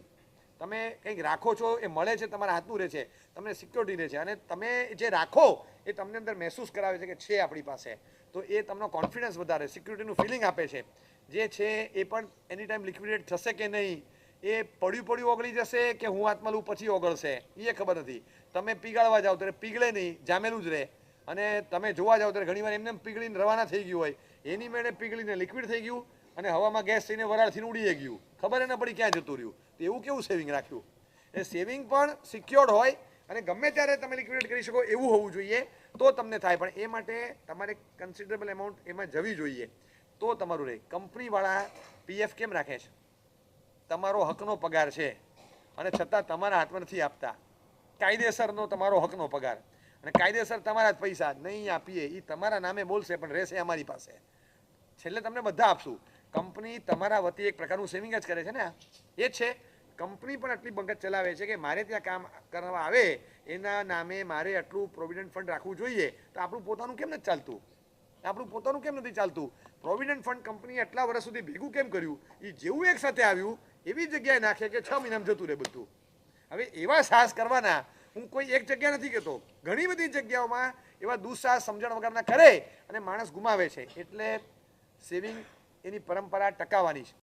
તમે કંઈક રાખો છો, એ મળે છે, તમારા હાથનું રહે છે, તમને સિક્યોરિટી રહે છે, અને તમે જે રાખો એ તમને અંદર મહેસૂસ કરાવે છે કે છે આપણી પાસે, તો એ તમને કોન્ફિડન્સ વધારે, સિક્યુરિટીનું ફિલિંગ આપે છે. જે છે એ પણ એની ટાઈમ લિક્વિડેટ થશે કે નહીં, એ પડ્યું ઓગળી જશે કે હું હાથમાં લઉં પછી ઓગળશે એ ખબર નથી. તમે પીગાળવા જાઓ ત્યારે પીગળે નહીં, જામેલું જ રહે. અને તમે જોવા જાઓ ત્યારે ઘણીવાર એમને પીગળીને રવાના થઈ ગયું હોય, એની મેળે પીગળીને લિક્વિડ થઈ ગયું અને હવામાં ગેસ થઈને વરાળથી ઉડી ગયું, ખબર ન પડી ક્યાં જતું રહ્યું. તો એવું કેવું સેવિંગ રાખ્યું? એ સેવિંગ પણ સિક્યોર્ડ હોય અને ગમે ત્યારે તમે લિક્વિડેટ કરી શકો એવું હોવું જોઈએ, તો તમને થાય. પણ એ માટે તમારે કન્સિડરેબલ એમાઉન્ટ એમાં જવી જોઈએ તો તમારું રહે. કંપનીવાળા પીએફ કેમ રાખે છે? તમારો હકનો પગાર છે અને છતાં તમારા હાથમાં નથી આપતા. કાયદેસરનો તમારો હકનો પગાર અને કાયદેસર તમારા જ પૈસા નહીં આપીએ, એ તમારા નામે બોલશે પણ રહેશે અમારી પાસે. છેલ્લે તમને બધા આપશું. કંપની તમારા વતી એક પ્રકારનું સેવિંગ જ કરે છે ને, એ જ છે. કંપની પણ આટલી બંગત ચલાવે છે કે મારે ત્યાં કામ કરવા આવે એના નામે મારે આટલું પ્રોવિડન્ટ ફંડ રાખવું જોઈએ. તો આપણું પોતાનું કેમ નથી ચાલતું? આપણું પોતાનું કેમ નથી ચાલતું? પ્રોવિડન્ટ ફંડ કંપનીએ આટલા વર્ષ સુધી ભેગું કેમ કર્યું? એ જેવું એક સાથે આવ્યું એવી જગ્યાએ નાખે કે 6 મહિનામાં જતું રહે બધું. હવે એવા સાહસ કરવાના, હું કોઈ એક જગ્યા નથી કહેતો, ઘણી બધી જગ્યાઓમાં એવા દુઃસાહસ સમજણ વગરના કરે અને માણસ ગુમાવે છે. એટલે સેવિંગ એની પરંપરા ટકાવવાની છે.